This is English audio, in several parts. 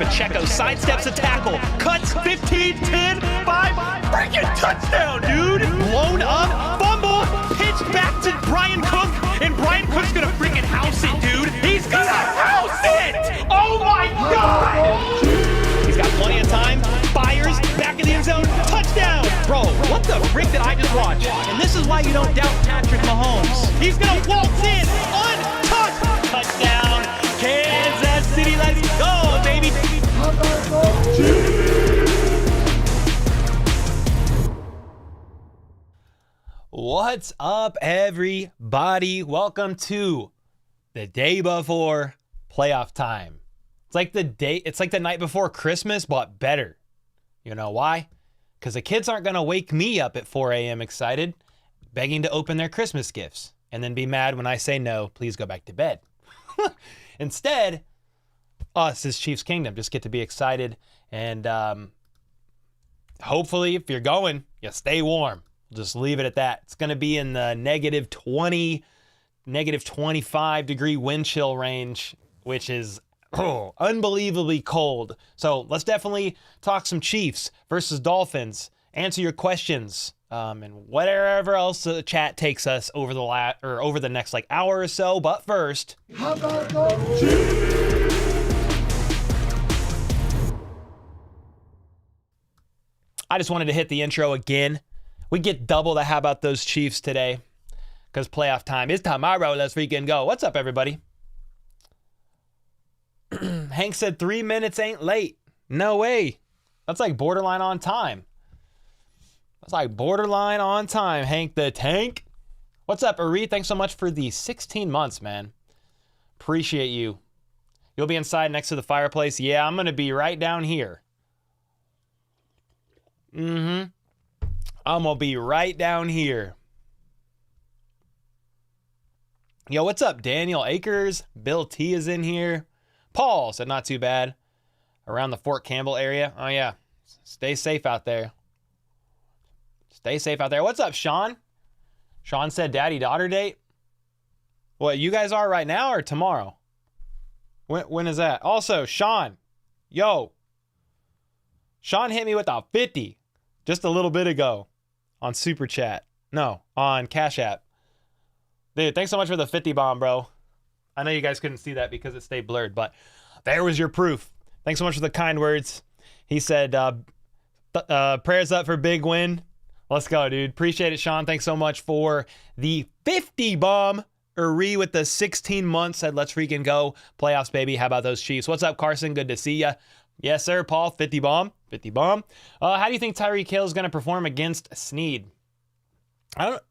Pacheco sidesteps a tackle, cuts 15, 10, 5, freaking touchdown, dude! Blown up, fumble, pitch back to Brian Cook, and Brian Cook's gonna freaking house it, dude! He's gonna house it! Oh my God! He's got plenty of time, fires, back in the end zone, touchdown! Bro, what the frick did I just watch? And this is why you don't doubt Patrick Mahomes. He's gonna waltz in, untouched, touchdown, Kansas City, let's go, baby! What's up, everybody? Welcome to the day before playoff time. It's like the night before Christmas, but better. You know why? Because the kids aren't going to wake me up at 4 a.m. excited, begging to open their Christmas gifts, and then be mad when I say no, please go back to bed. Instead, us as Chiefs Kingdom just get to be excited, and hopefully, if you're going, you stay warm. Just leave it at that. It's going to be in the negative 20, negative 25 degree wind chill range, which is unbelievably cold. So let's definitely talk some Chiefs versus Dolphins, answer your questions, and whatever else the chat takes us over the next hour or so. But first, how about the Chiefs? I just wanted to hit the intro again. We get double the how about those Chiefs today because playoff time is tomorrow. Let's freaking go. What's up, everybody? Hank said 3 minutes ain't late. No way. That's like borderline on time. Hank the Tank. What's up, Ari? Thanks so much for the 16 months, man. Appreciate you. You'll be inside next to the fireplace. Yeah, I'm going to be right down here. I'm going to be right down here. Yo, what's up, Daniel Akers? Bill T is in here. Paul said not too bad. Around the Fort Campbell area. Oh, yeah. Stay safe out there. What's up, Sean? Sean said daddy-daughter date. What, you guys are right now or tomorrow? When is that? Also, Sean. Yo. Sean hit me with a 50 just a little bit ago. On Super Chat. No, on Cash App. Dude, thanks so much for the 50 bomb, bro. I know you guys couldn't see that because it stayed blurred, but there was your proof. Thanks so much for the kind words. He said, prayers up for big win. Let's go, dude. Appreciate it, Sean. Thanks so much for the 50 bomb. Uri with the 16 months said, let's freaking go. Playoffs, baby. How about those Chiefs? What's up, Carson? Good to see ya. Yes, sir, Paul. 50 bomb. How do you think Tyreek Hill is going to perform against Snead? It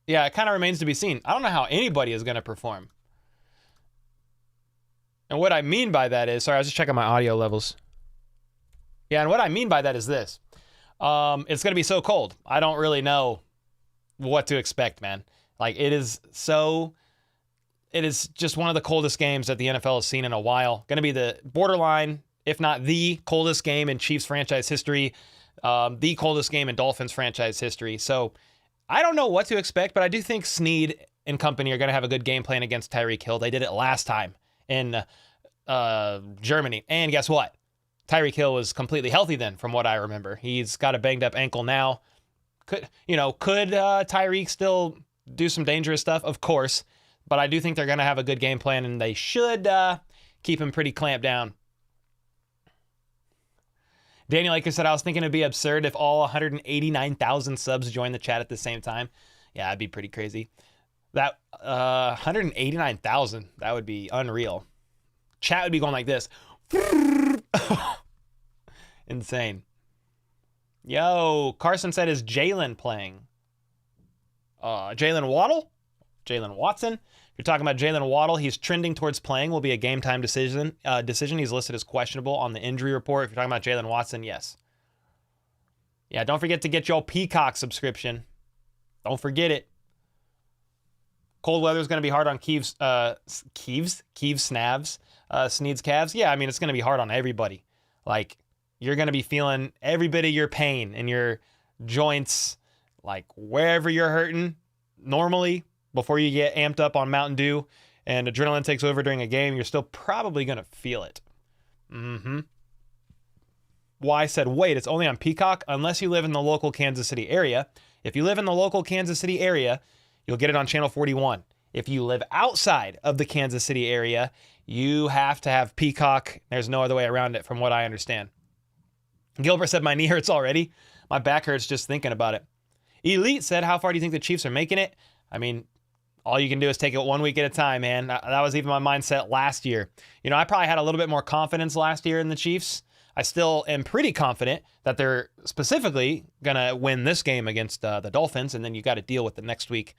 kind of remains to be seen. I don't know how anybody is going to perform. And what I mean by that is, sorry, I was just checking my audio levels. Yeah, and what I mean by that is this. It's going to be so cold. I don't really know what to expect, man. It is just one of the coldest games that the NFL has seen in a while. Going to be the borderline, if not the coldest game in Chiefs franchise history, the coldest game in Dolphins franchise history. So I don't know what to expect, but I do think Snead and company are going to have a good game plan against Tyreek Hill. They did it last time in Germany. And guess what? Tyreek Hill was completely healthy then, from what I remember. He's got a banged up ankle now. Could Tyreek still do some dangerous stuff? Of course. But I do think they're going to have a good game plan, and they should keep him pretty clamped down. Daniel Akers said, I was thinking it'd be absurd if all 189,000 subs joined the chat at the same time. Yeah, that'd be pretty crazy. That 189,000, that would be unreal. Chat would be going like this. Insane. Yo, Carson said, is Jalen playing? Jalen Waddle? Jalen Watson? If you're talking about Jalen Waddle, he's trending towards playing. Will be a game time decision. He's listed as questionable on the injury report. If you're talking about Jalen Watson, yes. Yeah, don't forget to get your Peacock subscription. Don't forget it. Cold weather is going to be hard on Snead's calves. Yeah, I mean, it's going to be hard on everybody. You're going to be feeling every bit of your pain in your joints, wherever you're hurting normally before you get amped up on Mountain Dew and adrenaline takes over during a game, you're still probably going to feel it. why I said, wait, it's only on Peacock unless you live in the local Kansas City area. If you live in the local Kansas City area, you'll get it on channel 41. If you live outside of the Kansas City area, you have to have Peacock. There's no other way around it from what I understand. Gilbert said, my knee hurts already. My back hurts just thinking about it. Elite said, how far do you think the Chiefs are making it? I mean, all you can do is take it 1 week at a time, man. That was even my mindset last year. You know, I probably had a little bit more confidence last year in the Chiefs. I still am pretty confident that they're specifically going to win this game against the Dolphins, and then you got to deal with the next week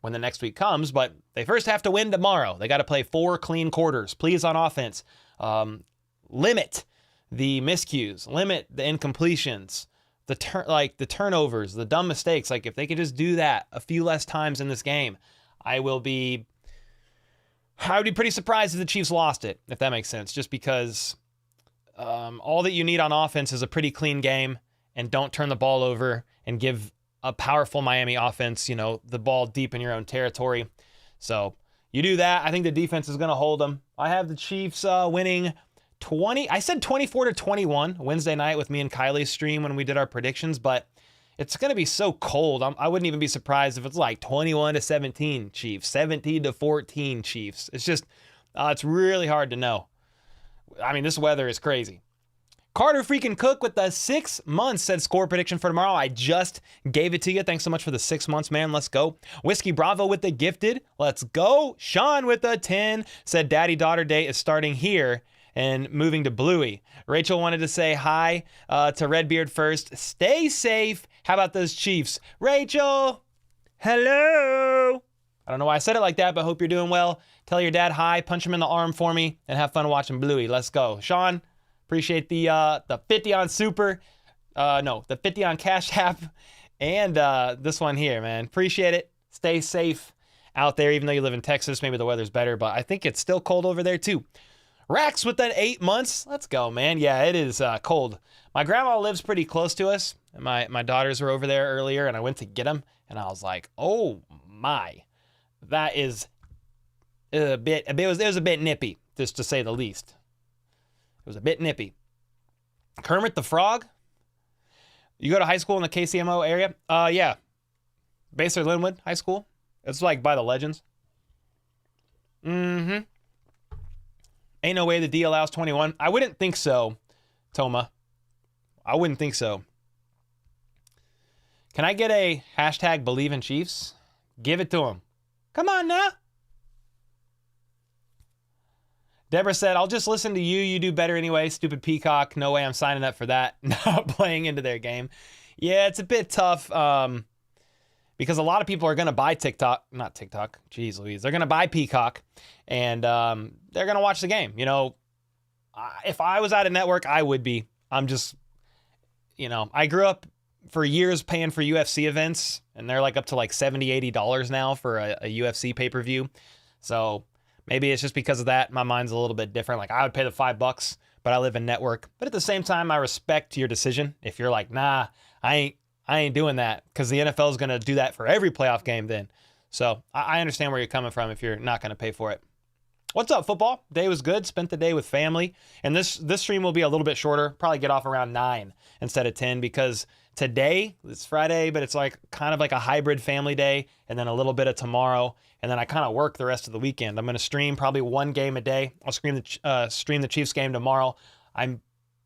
when the next week comes. But they first have to win tomorrow. They got to play 4 clean quarters, please, on offense. Limit the miscues, limit the incompletions, the turnovers, the dumb mistakes. Like, if they could just do that a few less times in this game, I would be pretty surprised if the Chiefs lost it, if that makes sense, just because all that you need on offense is a pretty clean game, and don't turn the ball over and give a powerful Miami offense, you know, the ball deep in your own territory. So you do that. I think the defense is going to hold them. I have the Chiefs winning 20. I said 24-21 Wednesday night with me and Kylie's stream when we did our predictions, but it's going to be so cold. I wouldn't even be surprised if it's like 21-17 Chiefs, 17-14 Chiefs. It's just, it's really hard to know. I mean, this weather is crazy. Carter freaking Cook with the 6 months said score prediction for tomorrow. I just gave it to you. Thanks so much for the 6 months, man. Let's go. Whiskey Bravo with the gifted. Let's go. Sean with the 10 said daddy-daughter date is starting here and moving to Bluey. Rachel wanted to say hi to Redbeard first. Stay safe. How about those Chiefs? Rachel, hello. I don't know why I said it like that, but hope you're doing well. Tell your dad hi, punch him in the arm for me, and have fun watching Bluey. Let's go. Sean, appreciate the 50 on Super. The 50 on Cash App. And this one here, man. Appreciate it. Stay safe out there, even though you live in Texas. Maybe the weather's better, but I think it's still cold over there too. Rax with that 8 months. Let's go, man. Yeah, it is cold. My grandma lives pretty close to us. And my daughters were over there earlier, and I went to get them, and I was like, oh my, that is it was a bit nippy, just to say the least. It was a bit nippy. Kermit the Frog. You go to high school in the KCMO area? Yeah. Baser Linwood High School. It's like by the Legends. Mm-hmm. Ain't no way the D allows 21. I wouldn't think so, Toma. I wouldn't think so. Can I get a hashtag believe in Chiefs? Give it to him. Come on now. Deborah said, I'll just listen to you. You do better anyway. Stupid Peacock. No way I'm signing up for that. Not playing into their game. Yeah, it's a bit tough because a lot of people are going to buy not TikTok. Jeez Louise. They're going to buy Peacock and they're going to watch the game. You know, if I was at a network, I would be. I'm just, you know, I grew up for years paying for UFC events, and they're like up to like $70, $80 now for a UFC pay-per-view. So maybe it's just because of that. My mind's a little bit different. Like, I would pay the $5, but I live in network. But at the same time, I respect your decision. If you're like, nah, I ain't doing that, because the NFL is going to do that for every playoff game then. So I understand where you're coming from if you're not going to pay for it. What's up, football? Day was good. Spent the day with family. And this stream will be a little bit shorter. Probably get off around 9 instead of 10, because today, it's Friday, but it's like kind of like a hybrid family day, and then a little bit of tomorrow, and then I kind of work the rest of the weekend. I'm going to stream probably one game a day. I'll stream the Chiefs game tomorrow. I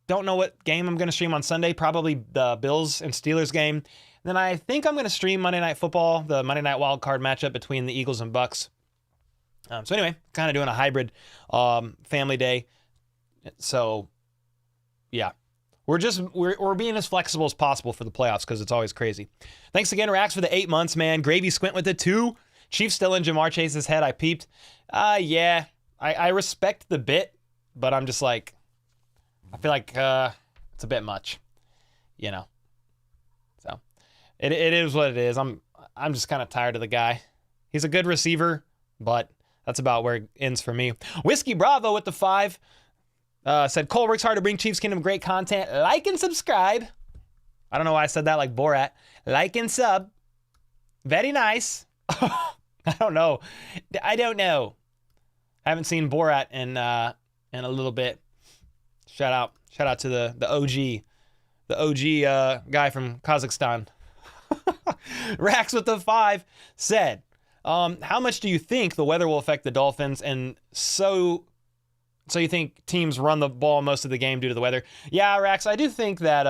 don't know what game I'm going to stream on Sunday. Probably the Bills and Steelers game. And then I think I'm going to stream Monday Night Football, the Monday Night Wild Card matchup between the Eagles and Bucks. So anyway, kind of doing a hybrid family day. So yeah, we're being as flexible as possible for the playoffs, because it's always crazy. Thanks again, Rax, for the 8 months, man. Gravy Squint with the 2. Chiefs still in Jamar Chase's head. I peeped. Yeah, I respect the bit, but I'm just like, I feel like it's a bit much, you know. So it is what it is. I'm just kind of tired of the guy. He's a good receiver, but that's about where it ends for me. Whiskey Bravo with the 5 said, Cole works hard to bring Chiefs Kingdom great content. Like and subscribe. I don't know why I said that like Borat. Like and sub. Very nice. I don't know. I haven't seen Borat in a little bit. Shout out to the OG guy from Kazakhstan. Rax with the 5 said, how much do you think the weather will affect the Dolphins? And so you think teams run the ball most of the game due to the weather? Yeah, Rax, I do think that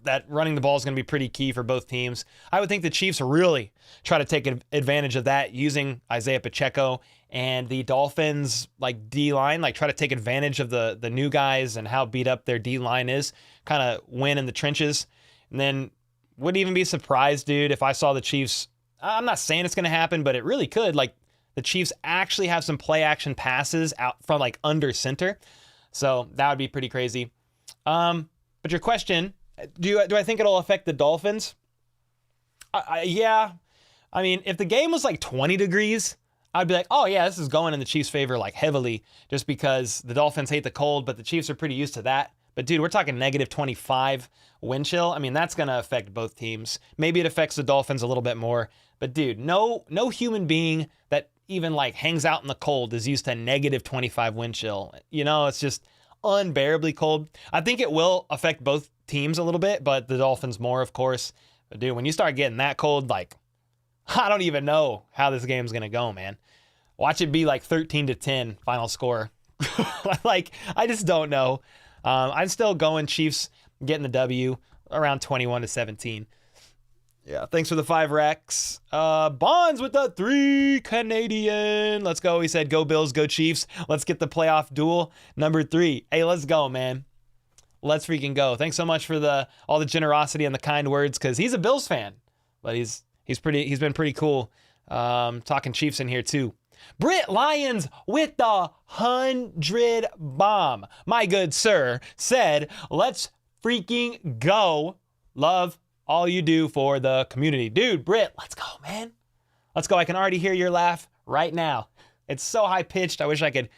that running the ball is going to be pretty key for both teams. I would think the Chiefs really try to take advantage of that using Isaiah Pacheco, and the Dolphins like D-line try to take advantage of the new guys and how beat up their D-line is, kind of win in the trenches. And then wouldn't even be surprised, dude, if I saw the Chiefs. I'm not saying it's going to happen, but it really could. Like the Chiefs actually have some play action passes out from like under center. So that would be pretty crazy. But your question, do I think it'll affect the Dolphins? Yeah. I mean, if the game was like 20 degrees, I'd be like, oh yeah, this is going in the Chiefs' favor like heavily, just because the Dolphins hate the cold, but the Chiefs are pretty used to that. But dude, we're talking negative 25 wind chill. I mean, that's going to affect both teams. Maybe it affects the Dolphins a little bit more. But dude, no human being that even like hangs out in the cold is used to negative 25 wind chill. You know, it's just unbearably cold. I think it will affect both teams a little bit, but the Dolphins more, of course. But dude, when you start getting that cold, like, I don't even know how this game's going to go, man. Watch it be like 13-10 final score. Like, I just don't know. I'm still going Chiefs getting the W around 21-17. Yeah, thanks for the 5 Rex. Bonds with the 3 Canadian. Let's go. He said, go Bills, go Chiefs. Let's get the playoff duel. Number 3. Hey, let's go, man. Let's freaking go. Thanks so much for all the generosity and the kind words, because he's a Bills fan. But he's been pretty cool. Talking Chiefs in here too. Britt Lyons with the 100 bomb. My good sir said, let's freaking go. Love all you do for the community. Dude, Britt, let's go, man. Let's go. I can already hear your laugh right now. It's so high pitched. I wish I could.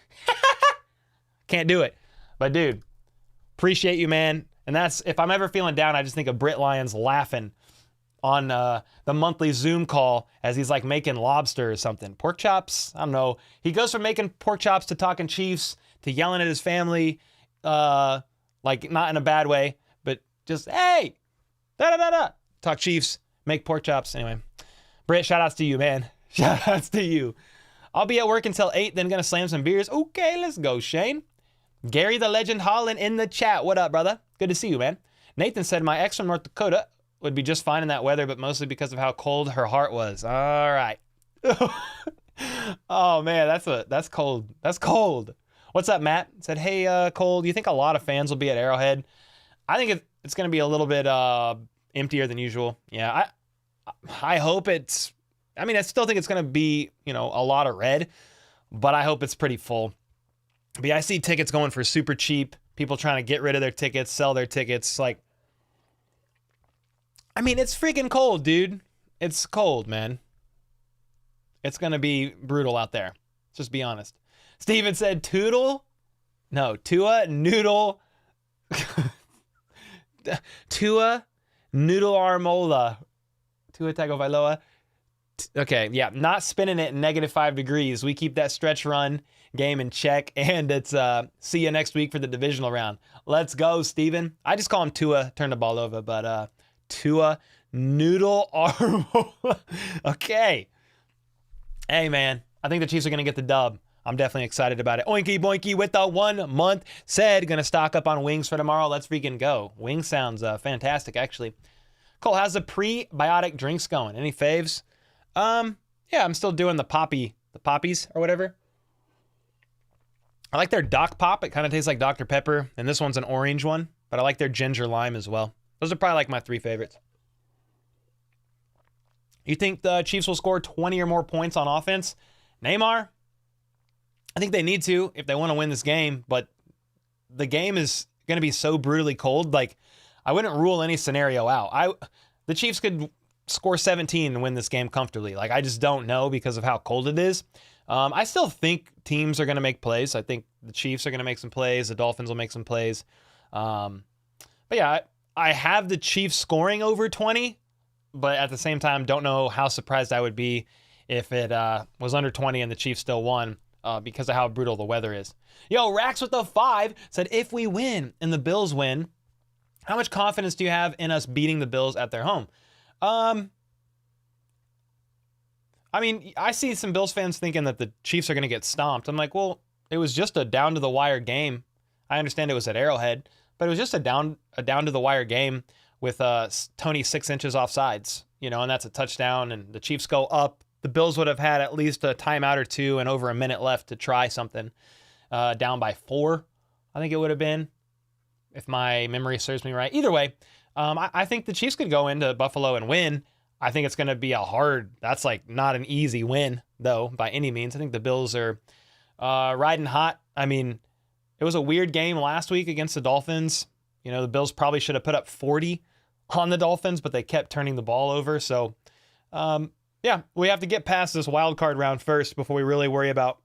Can't do it. But dude, appreciate you, man. And that's, if I'm ever feeling down, I just think of Britt Lyons laughing on the monthly Zoom call as he's like making lobster or something. Pork chops? I don't know. He goes from making pork chops to talking Chiefs to yelling at his family, like not in a bad way, but just, hey, da-da-da-da. Talk Chiefs, make pork chops. Anyway, Britt, shout outs to you, man. Shout outs to you. I'll be at work until 8, then gonna slam some beers. Okay, let's go, Shane. Gary the Legend Holland in the chat. What up, brother? Good to see you, man. Nathan said, my ex from North Dakota would be just fine in that weather, but mostly because of how cold her heart was. All right. Oh man, that's cold. That's cold. What's up, Matt? Said, hey, Cole, do you think a lot of fans will be at Arrowhead? I think it's going to be a little bit emptier than usual. Yeah, I hope it's. I mean, I still think it's going to be, a lot of red, but I hope it's pretty full. But yeah, I see tickets going for super cheap. People trying to get rid of their tickets, sell their tickets. Like, I mean, it's freaking cold, dude. It's cold, man. It's going to be brutal out there. Let's just be honest. Steven said Tua Noodle. Tua Noodle Armola. Tua Tagovailoa. Okay, yeah, not spinning it in -5 degrees. We keep that stretch run game in check, and it's see you next week for the divisional round. Let's go, Steven. I just call him Tua, turn the ball over, but Tua Noodle Armola. Okay. Hey, man, I think the Chiefs are going to get the dub. I'm definitely excited about it. Oinky Boinky with the 1 month said, going to stock up on wings for tomorrow. Let's freaking go. Wings sounds fantastic, actually. Cole, how's the prebiotic drinks going? Any faves? Yeah, I'm still doing the poppies or whatever. I like their Doc Pop. It kind of tastes like Dr. Pepper. And this one's an orange one, but I like their ginger lime as well. Those are probably like my 3 favorites. You think the Chiefs will score 20 or more points on offense? Neymar? I think they need to if they want to win this game, but the game is going to be so brutally cold. Like, I wouldn't rule any scenario out. The Chiefs could score 17 and win this game comfortably. Like, I just don't know because of how cold it is. I still think teams are going to make plays. I think the Chiefs are going to make some plays. The Dolphins will make some plays. But yeah, I have the Chiefs scoring over 20, but at the same time, don't know how surprised I would be if it was under 20 and the Chiefs still won. because of how brutal the weather is. Yo, Rax with the 5 said, if we win and the Bills win, how much confidence do you have in us beating the Bills at their home? I mean, I see some Bills fans thinking that the Chiefs are going to get stomped. I'm like, well, it was just a down-to-the-wire game. I understand it was at Arrowhead, but it was just a down-to-the-wire game with Tony 6 inches offsides, and that's a touchdown, and the Chiefs go up. The Bills would have had at least a timeout or two and over a minute left to try something. Down by 4, I think it would have been, if my memory serves me right. Either way, I think the Chiefs could go into Buffalo and win. I think it's going to be that's like not an easy win, though, by any means. I think the Bills are riding hot. I mean, it was a weird game last week against the Dolphins. The Bills probably should have put up 40 on the Dolphins, but they kept turning the ball over. So, yeah, we have to get past this wild card round first before we really worry about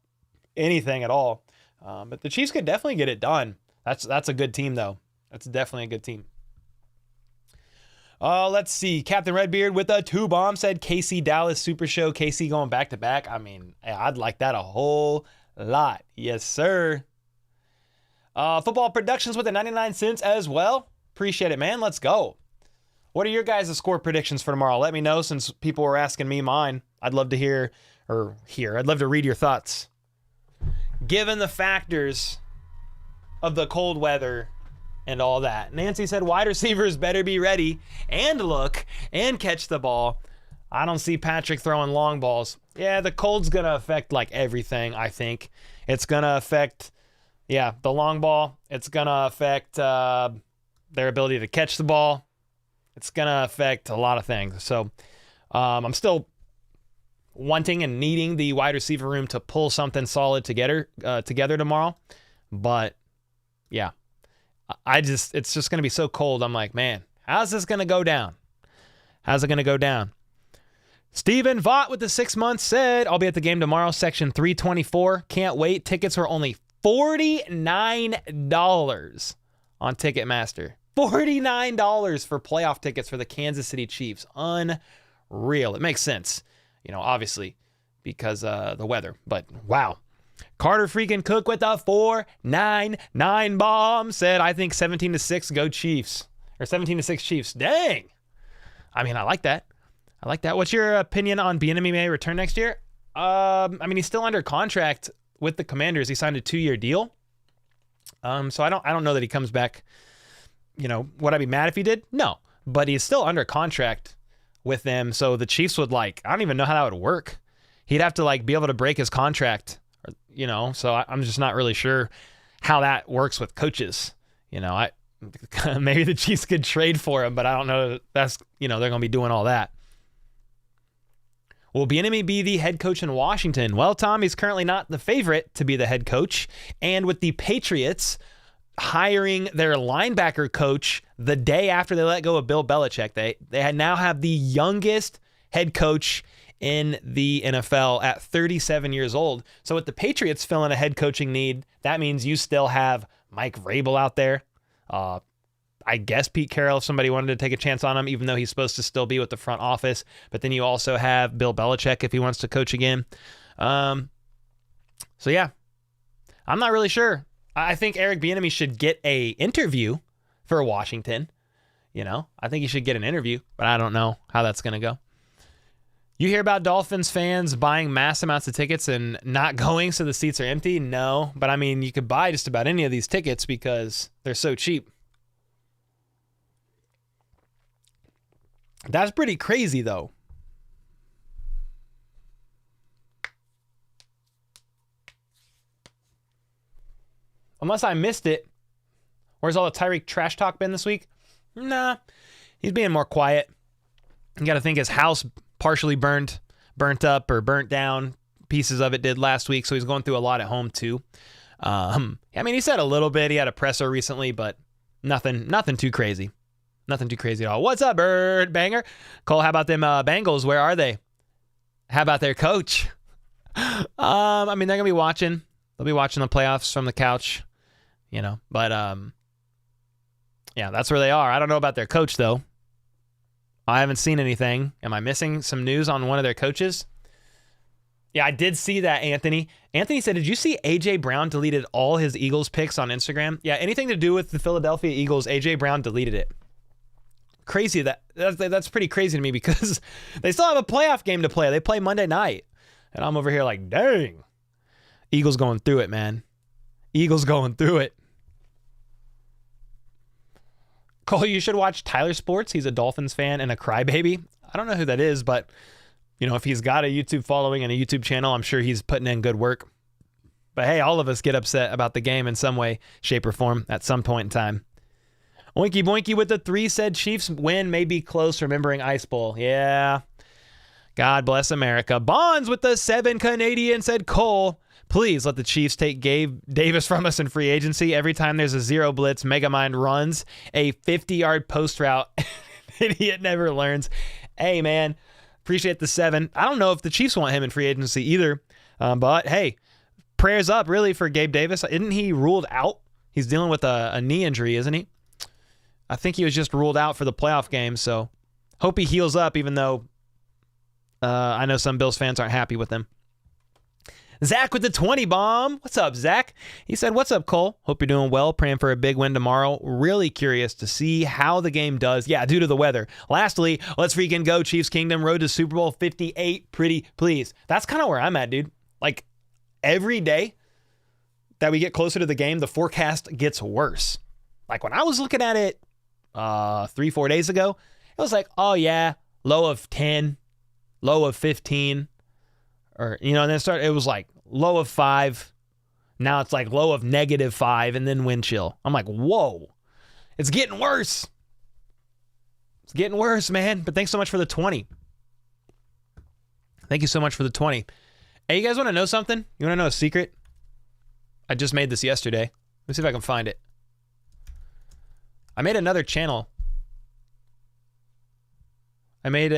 anything at all. But the Chiefs could definitely get it done. That's a good team, though. That's definitely a good team. Let's see. Captain Redbeard with a 2 bomb said KC Dallas Super Show. KC going back to back. I mean, I'd like that a whole lot. Yes, sir. Football Productions with the 99 cents as well. Appreciate it, man. Let's go. What are your guys' score predictions for tomorrow? Let me know, since people were asking me mine. I'd love to I'd love to read your thoughts. Given the factors of the cold weather and all that. Nancy said wide receivers better be ready and look and catch the ball. I don't see Patrick throwing long balls. Yeah, the cold's going to affect like everything, I think. It's going to affect, the long ball. It's going to affect their ability to catch the ball. It's going to affect a lot of things. So I'm still wanting and needing the wide receiver room to pull something solid together tomorrow. But, yeah. It's just going to be so cold. I'm like, man, how's this going to go down? How's it going to go down? Steven Vaught with the 6 months said, I'll be at the game tomorrow, section 324. Can't wait. Tickets were only $49 on Ticketmaster. $49 for playoff tickets for the Kansas City Chiefs. Unreal. It makes sense, obviously, because the weather. But, wow. Carter freaking Cook with a 499 bomb said, I think 17-6 go Chiefs. Or 17-6 Chiefs. Dang. I mean, I like that. What's your opinion on Bieniemy may return next year? He's still under contract with the Commanders. He signed a 2-year deal. So I don't know that he comes back. Would I be mad if he did? No. But he's still under contract with them. So the Chiefs would I don't even know how that would work. He'd have to be able to break his contract. So I'm just not really sure how that works with coaches. Maybe the Chiefs could trade for him, but I don't know. That's, they're going to be doing all that. Will Bieniemy be the head coach in Washington? Well, Tom, he's currently not the favorite to be the head coach. And with the Patriots hiring their linebacker coach the day after they let go of Bill Belichick, they now have the youngest head coach in the NFL at 37 years old. So with the Patriots filling a head coaching need, that means you still have Mike Vrabel out there. I guess Pete Carroll, if somebody wanted to take a chance on him, even though he's supposed to still be with the front office. But then you also have Bill Belichick if he wants to coach again. So yeah, I'm not really sure. I think Eric Bieniemy should get a interview for Washington. I think he should get an interview, but I don't know how that's going to go. You hear about Dolphins fans buying mass amounts of tickets and not going so the seats are empty? No, but you could buy just about any of these tickets because they're so cheap. That's pretty crazy, though. Unless I missed it. Where's all the Tyreek trash talk been this week? Nah, he's being more quiet. You got to think his house partially burnt up or burnt down. Pieces of it did last week, so he's going through a lot at home too. He said a little bit. He had a presser recently, but nothing too crazy. Nothing too crazy at all. What's up, Bird Banger? Cole, how about them Bengals? Where are they? How about their coach? They're going to be watching. They'll be watching the playoffs from the couch, But, that's where they are. I don't know about their coach, though. I haven't seen anything. Am I missing some news on one of their coaches? Yeah, I did see that, Anthony. Anthony said, did you see A.J. Brown deleted all his Eagles picks on Instagram? Yeah, anything to do with the Philadelphia Eagles, A.J. Brown deleted it. Crazy. That's pretty crazy to me because they still have a playoff game to play. They play Monday night. And I'm over here like, dang. Eagles going through it, man. Eagles going through it. Cole, you should watch Tyler Sports. He's a Dolphins fan and a crybaby. I don't know who that is, but you know, if he's got a YouTube following and a YouTube channel, I'm sure he's putting in good work. But hey, all of us get upset about the game in some way, shape, or form at some point in time. Oinky Boinky with the 3 said Chiefs win may be close, remembering Ice Bowl. Yeah. God bless America. Bonds with the 7 Canadian said, Cole, please let the Chiefs take Gabe Davis from us in free agency. Every time there's a zero blitz, Megamind runs a 50-yard post route. Idiot never learns. Hey, man. Appreciate the 7. I don't know if the Chiefs want him in free agency either. But, hey, prayers up, really, for Gabe Davis. Isn't he ruled out? He's dealing with a knee injury, isn't he? I think he was just ruled out for the playoff game. So, hope he heals up, even though I know some Bills fans aren't happy with him. Zach with the 20 bomb. What's up, Zach? He said, what's up, Cole? Hope you're doing well. Praying for a big win tomorrow. Really curious to see how the game does. Yeah, due to the weather. Lastly, let's freaking go, Chiefs Kingdom. Road to Super Bowl 58. Pretty please. That's kind of where I'm at, dude. Like, every day that we get closer to the game, the forecast gets worse. Like, when I was looking at it 3-4 days ago, it was like, oh, yeah, low of 10, low of 15. Or, you know, and then it was like low of 5. Now it's like low of -5 and then wind chill. I'm like, whoa, it's getting worse. It's getting worse, man. But thanks so much for the 20. Thank you so much for the 20. Hey, you guys want to know something? You want to know a secret? I just made this yesterday. Let's see if I can find it. I made another channel. I made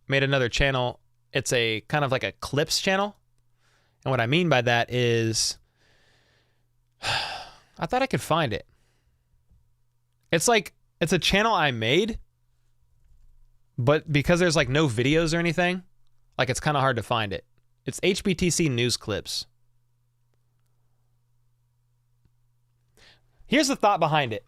another channel. It's a kind of like a clips channel. And what I mean by that is I thought I could find it. It's a channel I made, but because there's like no videos or anything, like it's kind of hard to find it. It's HBTC News Clips. Here's the thought behind it.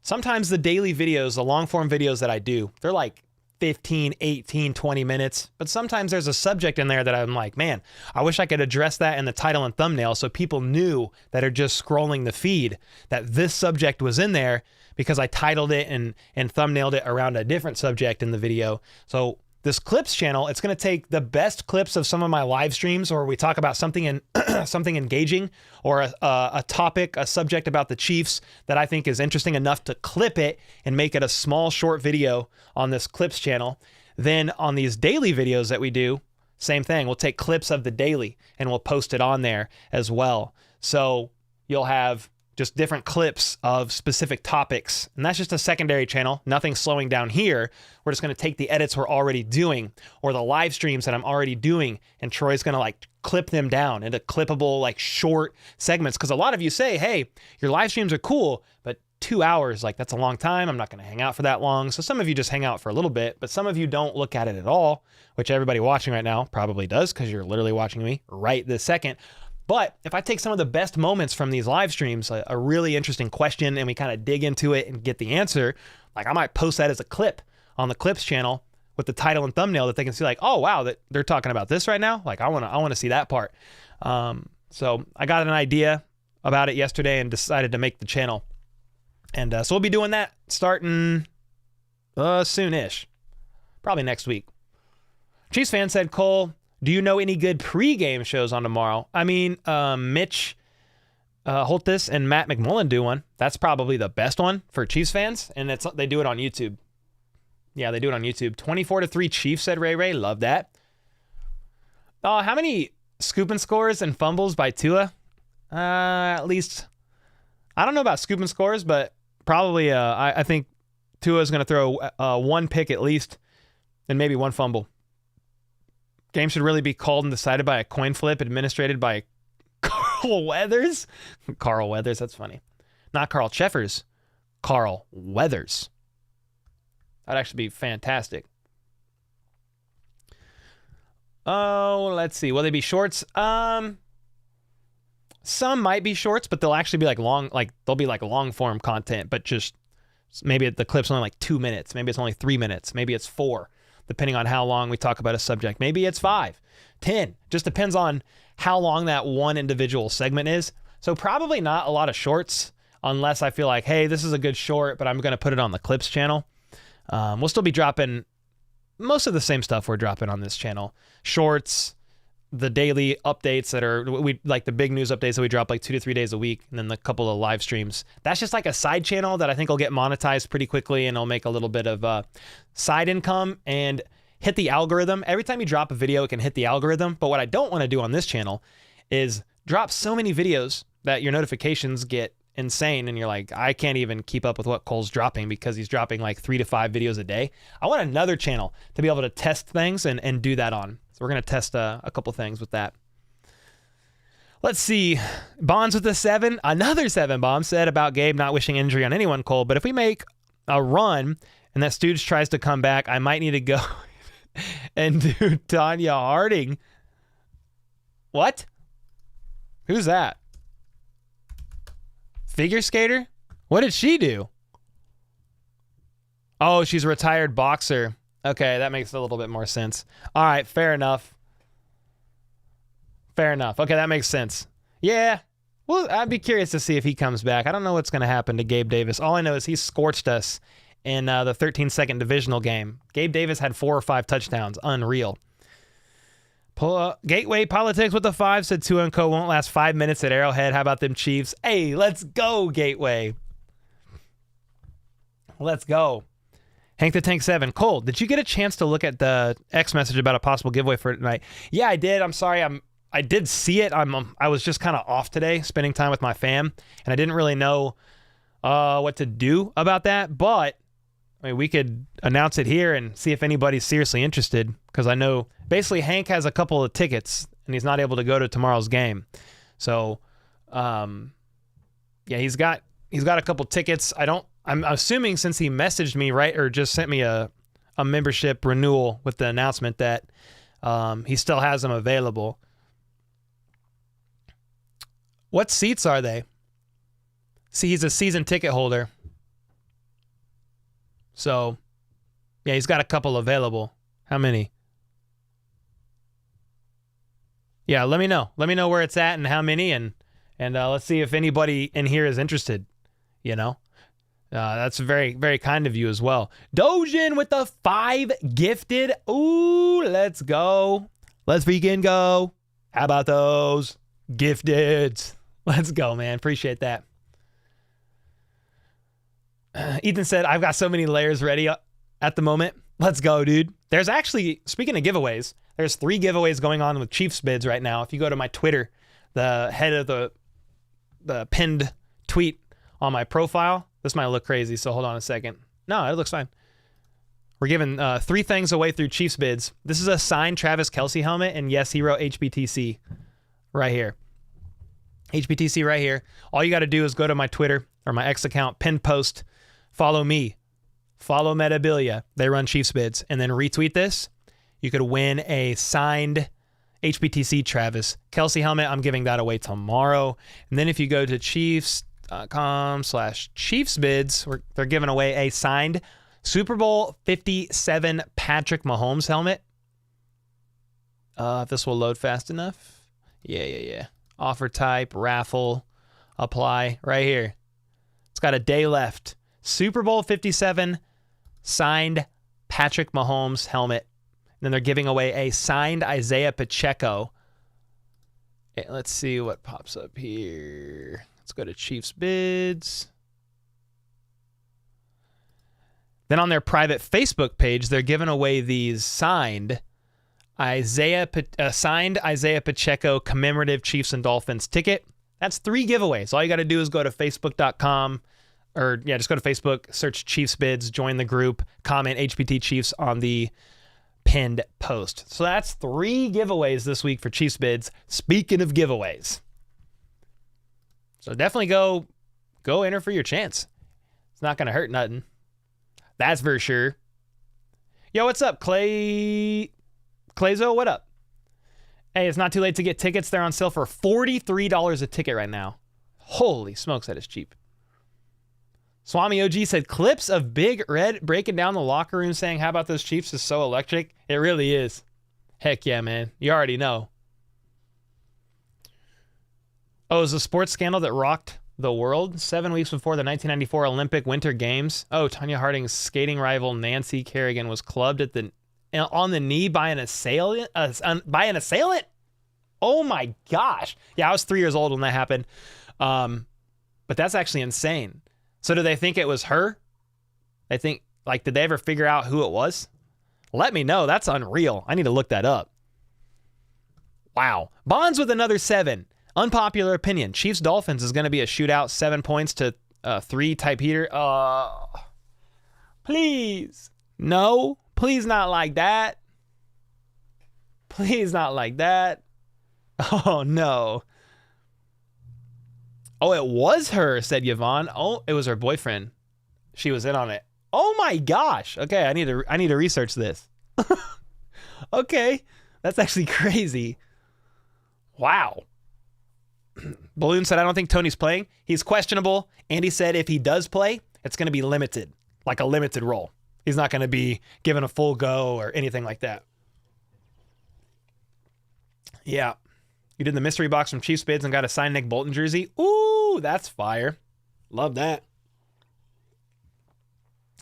Sometimes the daily videos, the long form videos that I do, they're like 15, 18, 20 minutes. But sometimes there's a subject in there that I'm like, man, I wish I could address that in the title and thumbnail so people knew that are just scrolling the feed that this subject was in there because I titled it and thumbnailed it around a different subject in the video. So this clips channel, it's going to take the best clips of some of my live streams or we talk about something something engaging or a topic, a subject about the Chiefs that I think is interesting enough to clip it and make it a small short video on this clips channel. Then on these daily videos that we do, same thing. We'll take clips of the daily and we'll post it on there as well. So you'll have just different clips of specific topics. And that's just a secondary channel. Nothing slowing down here. We're just going to take the edits we're already doing or the live streams that I'm already doing. And Troy's going to like clip them down into clippable, like short segments. Because a lot of you say, hey, your live streams are cool, but 2 hours, like that's a long time. I'm not going to hang out for that long. So some of you just hang out for a little bit, but some of you don't look at it at all, which everybody watching right now probably does because you're literally watching me right this second. But if I take some of the best moments from these live streams, a really interesting question, and we kind of dig into it and get the answer, like I might post that as a clip on the Clips channel with the title and thumbnail that they can see like, oh, wow, that they're talking about this right now. Like I want to see that part. So I got an idea about it yesterday and decided to make the channel. And so we'll be doing that starting soon-ish, probably next week. Chiefs fan said, Cole, do you know any good pregame shows on tomorrow? I mean, Mitch Holtis and Matt McMullen do one. That's probably the best one for Chiefs fans, and they do it on YouTube. Yeah, they do it on YouTube. 24-3 Chiefs, said Ray Ray. Love that. How many scoop and scores and fumbles by Tua? At least, I don't know about scoop and scores, but probably I think Tua is going to throw one pick at least and maybe one fumble. Game should really be called and decided by a coin flip administrated by Carl Weathers. Carl Weathers, that's funny. Not Carl Cheffers. Carl Weathers. That'd actually be fantastic. Oh, let's see. Will they be shorts? Some might be shorts, but they'll actually be like they'll be like long form content, but just maybe the clip's only like 2 minutes. Maybe it's only 3 minutes. Maybe it's 4, depending on how long we talk about a subject. Maybe it's 5, 10. Just depends on how long that one individual segment is. So probably not a lot of shorts unless I feel like, hey, this is a good short, but I'm going to put it on the clips channel. We'll still be dropping most of the same stuff we're dropping on this channel. Shorts, the daily updates that are like the big news updates that we drop like 2 to 3 days a week, and then the couple of live streams. That's just like a side channel that I think will get monetized pretty quickly, and it'll make a little bit of side income and hit the algorithm. Every time you drop a video, it can hit the algorithm. But what I don't want to do on this channel is drop so many videos that your notifications get insane, and you're like, I can't even keep up with what Cole's dropping because he's dropping like 3 to 5 videos a day. I want another channel to be able to test things and do that on. So we're going to test a couple things with that. Let's see. Bonds with a 7. Another 7 bomb said about Gabe not wishing injury on anyone, Cole. But if we make a run and that Stooge tries to come back, I might need to go and do Tanya Harding. What? Who's that? Figure skater? What did she do? Oh, she's a retired boxer. Okay, that makes a little bit more sense. All right, fair enough. Fair enough. Okay, that makes sense. Yeah. Well, I'd be curious to see if he comes back. I don't know what's going to happen to Gabe Davis. All I know is he scorched us in the 13-second divisional game. Gabe Davis had 4 or 5 touchdowns. Unreal. Gateway Politics with the 5 said 2 and Co won't last 5 minutes at Arrowhead. How about them Chiefs? Hey, let's go, Gateway. Let's go. Hank the Tank 7. Cole, did you get a chance to look at the X message about a possible giveaway for tonight? Yeah, I did. I'm sorry. I did see it. I was just kind of off today, spending time with my fam, and I didn't really know what to do about that. But I mean, we could announce it here and see if anybody's seriously interested, because I know basically Hank has a couple of tickets and he's not able to go to tomorrow's game. So, yeah, he's got a couple tickets. I'm assuming since he messaged me, right, or just sent me a membership renewal with the announcement that he still has them available. What seats are they? See, he's a season ticket holder. So, yeah, he's got a couple available. How many? Yeah, let me know. Let me know where it's at and how many, and let's see if anybody in here is interested, you know? That's very, very kind of you as well. Dojin with the 5 gifted. Ooh, let's go. Let's freaking go. How about those gifteds? Let's go, man. Appreciate that. Ethan said, I've got so many layers ready at the moment. Let's go, dude. There's actually, speaking of giveaways, there's 3 giveaways going on with Chiefs bids right now. If you go to my Twitter, the head of the pinned tweet on my profile, this might look crazy, so hold on a second. No, it looks fine. We're giving 3 things away through Chiefs bids. This is a signed Travis Kelce helmet, and yes, he wrote HBTC right here. HBTC right here. All you got to do is go to my Twitter or my X account, pinned post, follow me, follow Metabilia. They run Chiefs bids, and then retweet this. You could win a signed HBTC Travis Kelce helmet. I'm giving that away tomorrow. And then if you go to Chiefs.com/ChiefsBids, they're giving away a signed Super Bowl 57 Patrick Mahomes helmet. If this will load fast enough. Yeah. Offer type, raffle, apply right here. It's got a day left. Super Bowl 57 signed Patrick Mahomes helmet. And then they're giving away a signed Isaiah Pacheco. Let's see what pops up here. Let's go to Chiefs bids. Then on their private Facebook page, they're giving away these signed Isaiah Pacheco commemorative Chiefs and Dolphins ticket. That's 3 giveaways. All you got to do is go to facebook.com, or yeah, just go to Facebook, search Chiefs bids, join the group, comment HBT Chiefs on the pinned post. So that's 3 giveaways this week for Chiefs bids. Speaking of giveaways. So definitely go enter for your chance. It's not going to hurt nothing. That's for sure. Yo, what's up, Clayzo? What up? Hey, it's not too late to get tickets. They're on sale for $43 a ticket right now. Holy smokes, that is cheap. Swami OG said, clips of Big Red breaking down the locker room saying, how about those Chiefs is so electric? It really is. Heck yeah, man. You already know. Oh, it was a sports scandal that rocked the world 7 weeks before the 1994 Olympic Winter Games. Oh, Tanya Harding's skating rival Nancy Kerrigan was clubbed on the knee by an assailant. Oh my gosh! Yeah, I was 3 years old when that happened. But that's actually insane. So do they think it was her? They think, like, did they ever figure out who it was? Let me know. That's unreal. I need to look that up. Wow. Bonds with another 7. Unpopular opinion. Chiefs Dolphins is going to be a shootout, 7 points to 3 type heater. Please. No. Please not like that. Please not like that. Oh, no. Oh, it was her, said Yvonne. Oh, it was her boyfriend. She was in on it. Oh my gosh. Okay, I need to research this. Okay. That's actually crazy. Wow. Balloon said, I don't think Tony's playing. He's questionable. Andy said if he does play, it's going to be limited, like a limited role. He's not going to be given a full go or anything like that. Yeah. You did the mystery box from Chiefs Bids and got a signed Nick Bolton jersey. Ooh, that's fire. Love that.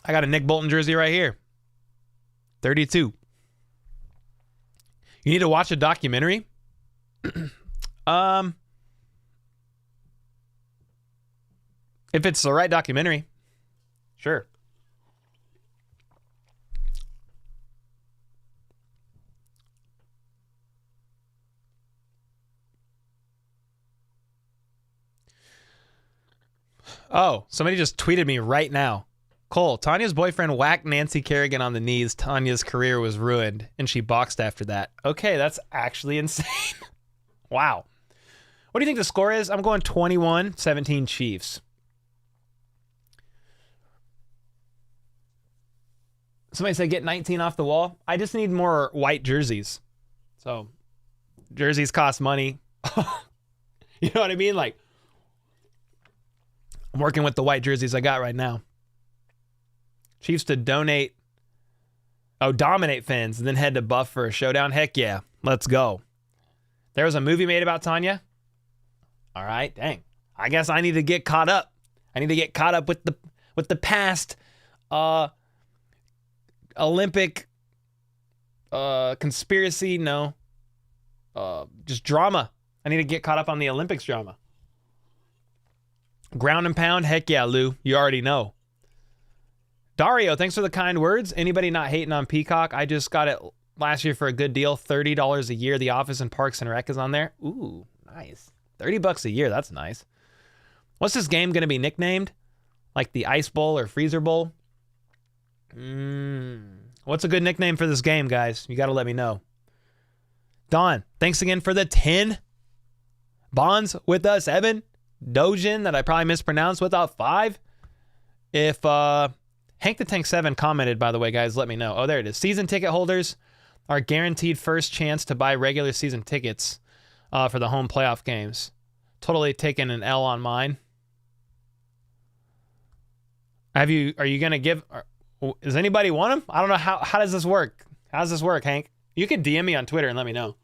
I got a Nick Bolton jersey right here. 32. You need to watch a documentary? If it's the right documentary, sure. Oh, somebody just tweeted me right now. Cole, Tanya's boyfriend whacked Nancy Kerrigan on the knees. Tanya's career was ruined, and she boxed after that. Okay, that's actually insane. Wow. What do you think the score is? I'm going 21-17 Chiefs. Somebody said get 19 off the wall. I just need more white jerseys. So, jerseys cost money. You know what I mean? Like, I'm working with the white jerseys I got right now. Chiefs to dominate Fins, and then head to Buff for a showdown. Heck yeah. Let's go. There was a movie made about Tanya. All right, dang. I guess I need to get caught up. I need to get caught up with the past Olympic conspiracy. No. Just drama. I need to get caught up on the Olympics drama. Ground and pound. Heck yeah, Lou. You already know. Dario, thanks for the kind words. Anybody not hating on Peacock? I just got it last year for a good deal. $30 a year. The Office and Parks and Rec is on there. Ooh, nice. $30 a year. That's nice. What's this game going to be nicknamed? Like the Ice Bowl or Freezer Bowl? What's a good nickname for this game, guys? You got to let me know. Don, thanks again for the 10 bonds with us. Evan, Dojin, that I probably mispronounced, without 5. If Hank the Tank 7 commented, by the way, guys, let me know. Oh, there it is. Season ticket holders are guaranteed first chance to buy regular season tickets for the home playoff games. Totally taking an L on mine. Are you going to give... Does anybody want them? I don't know. How does this work? How does this work, Hank? You can DM me on Twitter and let me know.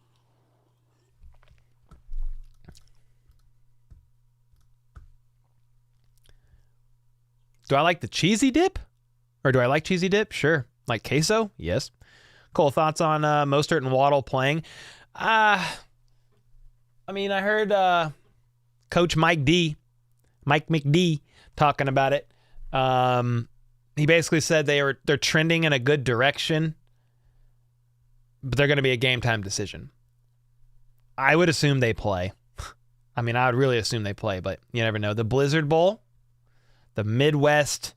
Do I like the cheesy dip? Or do I like cheesy dip? Sure. Like queso? Yes. Cool. Thoughts on Mostert and Waddle playing? I mean, I heard Coach Mike McD, talking about it. He basically said they're trending in a good direction, but they're going to be a game time decision. I would assume they play. I mean, I would really assume they play, but you never know. The Blizzard Bowl, the Midwest.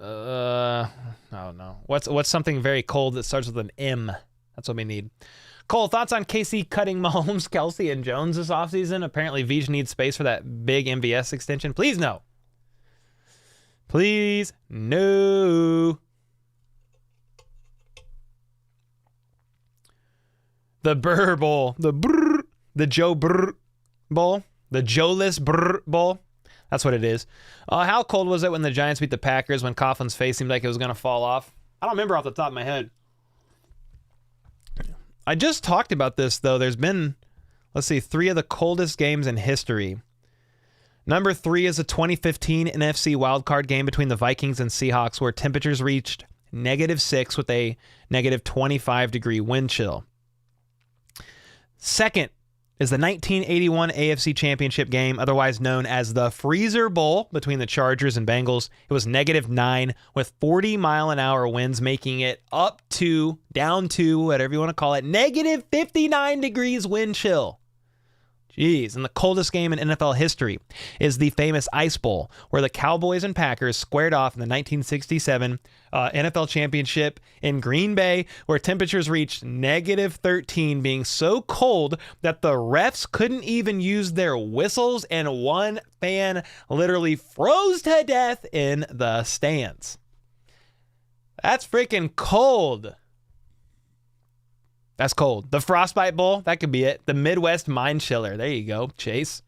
I don't know. What's something very cold that starts with an M? That's what we need. Cole, thoughts on KC cutting Mahomes, Kelsey, and Jones this offseason? Apparently, Vij needs space for that big MVS extension. Please no. Please no. The Brr Bowl. The Joe Brr Bowl. The Joe-less Brr Bowl. That's what it is. How cold was it when the Giants beat the Packers when Coughlin's face seemed like it was going to fall off? I don't remember off the top of my head. I just talked about this, though. There's been, 3 of the coldest games in history. Number 3 is a 2015 NFC wildcard game between the Vikings and Seahawks where temperatures reached -6 with a -25-degree wind chill. Second is the 1981 AFC Championship game, otherwise known as the Freezer Bowl, between the Chargers and Bengals. It was -9 with 40-mile-an-hour winds, making it up to, down to, whatever you want to call it, -59 degrees wind chill. Jeez, and the coldest game in NFL history is the famous Ice Bowl, where the Cowboys and Packers squared off in the 1967 NFL Championship in Green Bay, where temperatures reached -13, being so cold that the refs couldn't even use their whistles, and one fan literally froze to death in the stands. That's freaking cold. That's cold. The Frostbite Bowl, that could be it. The Midwest Mind Chiller. There you go, Chase.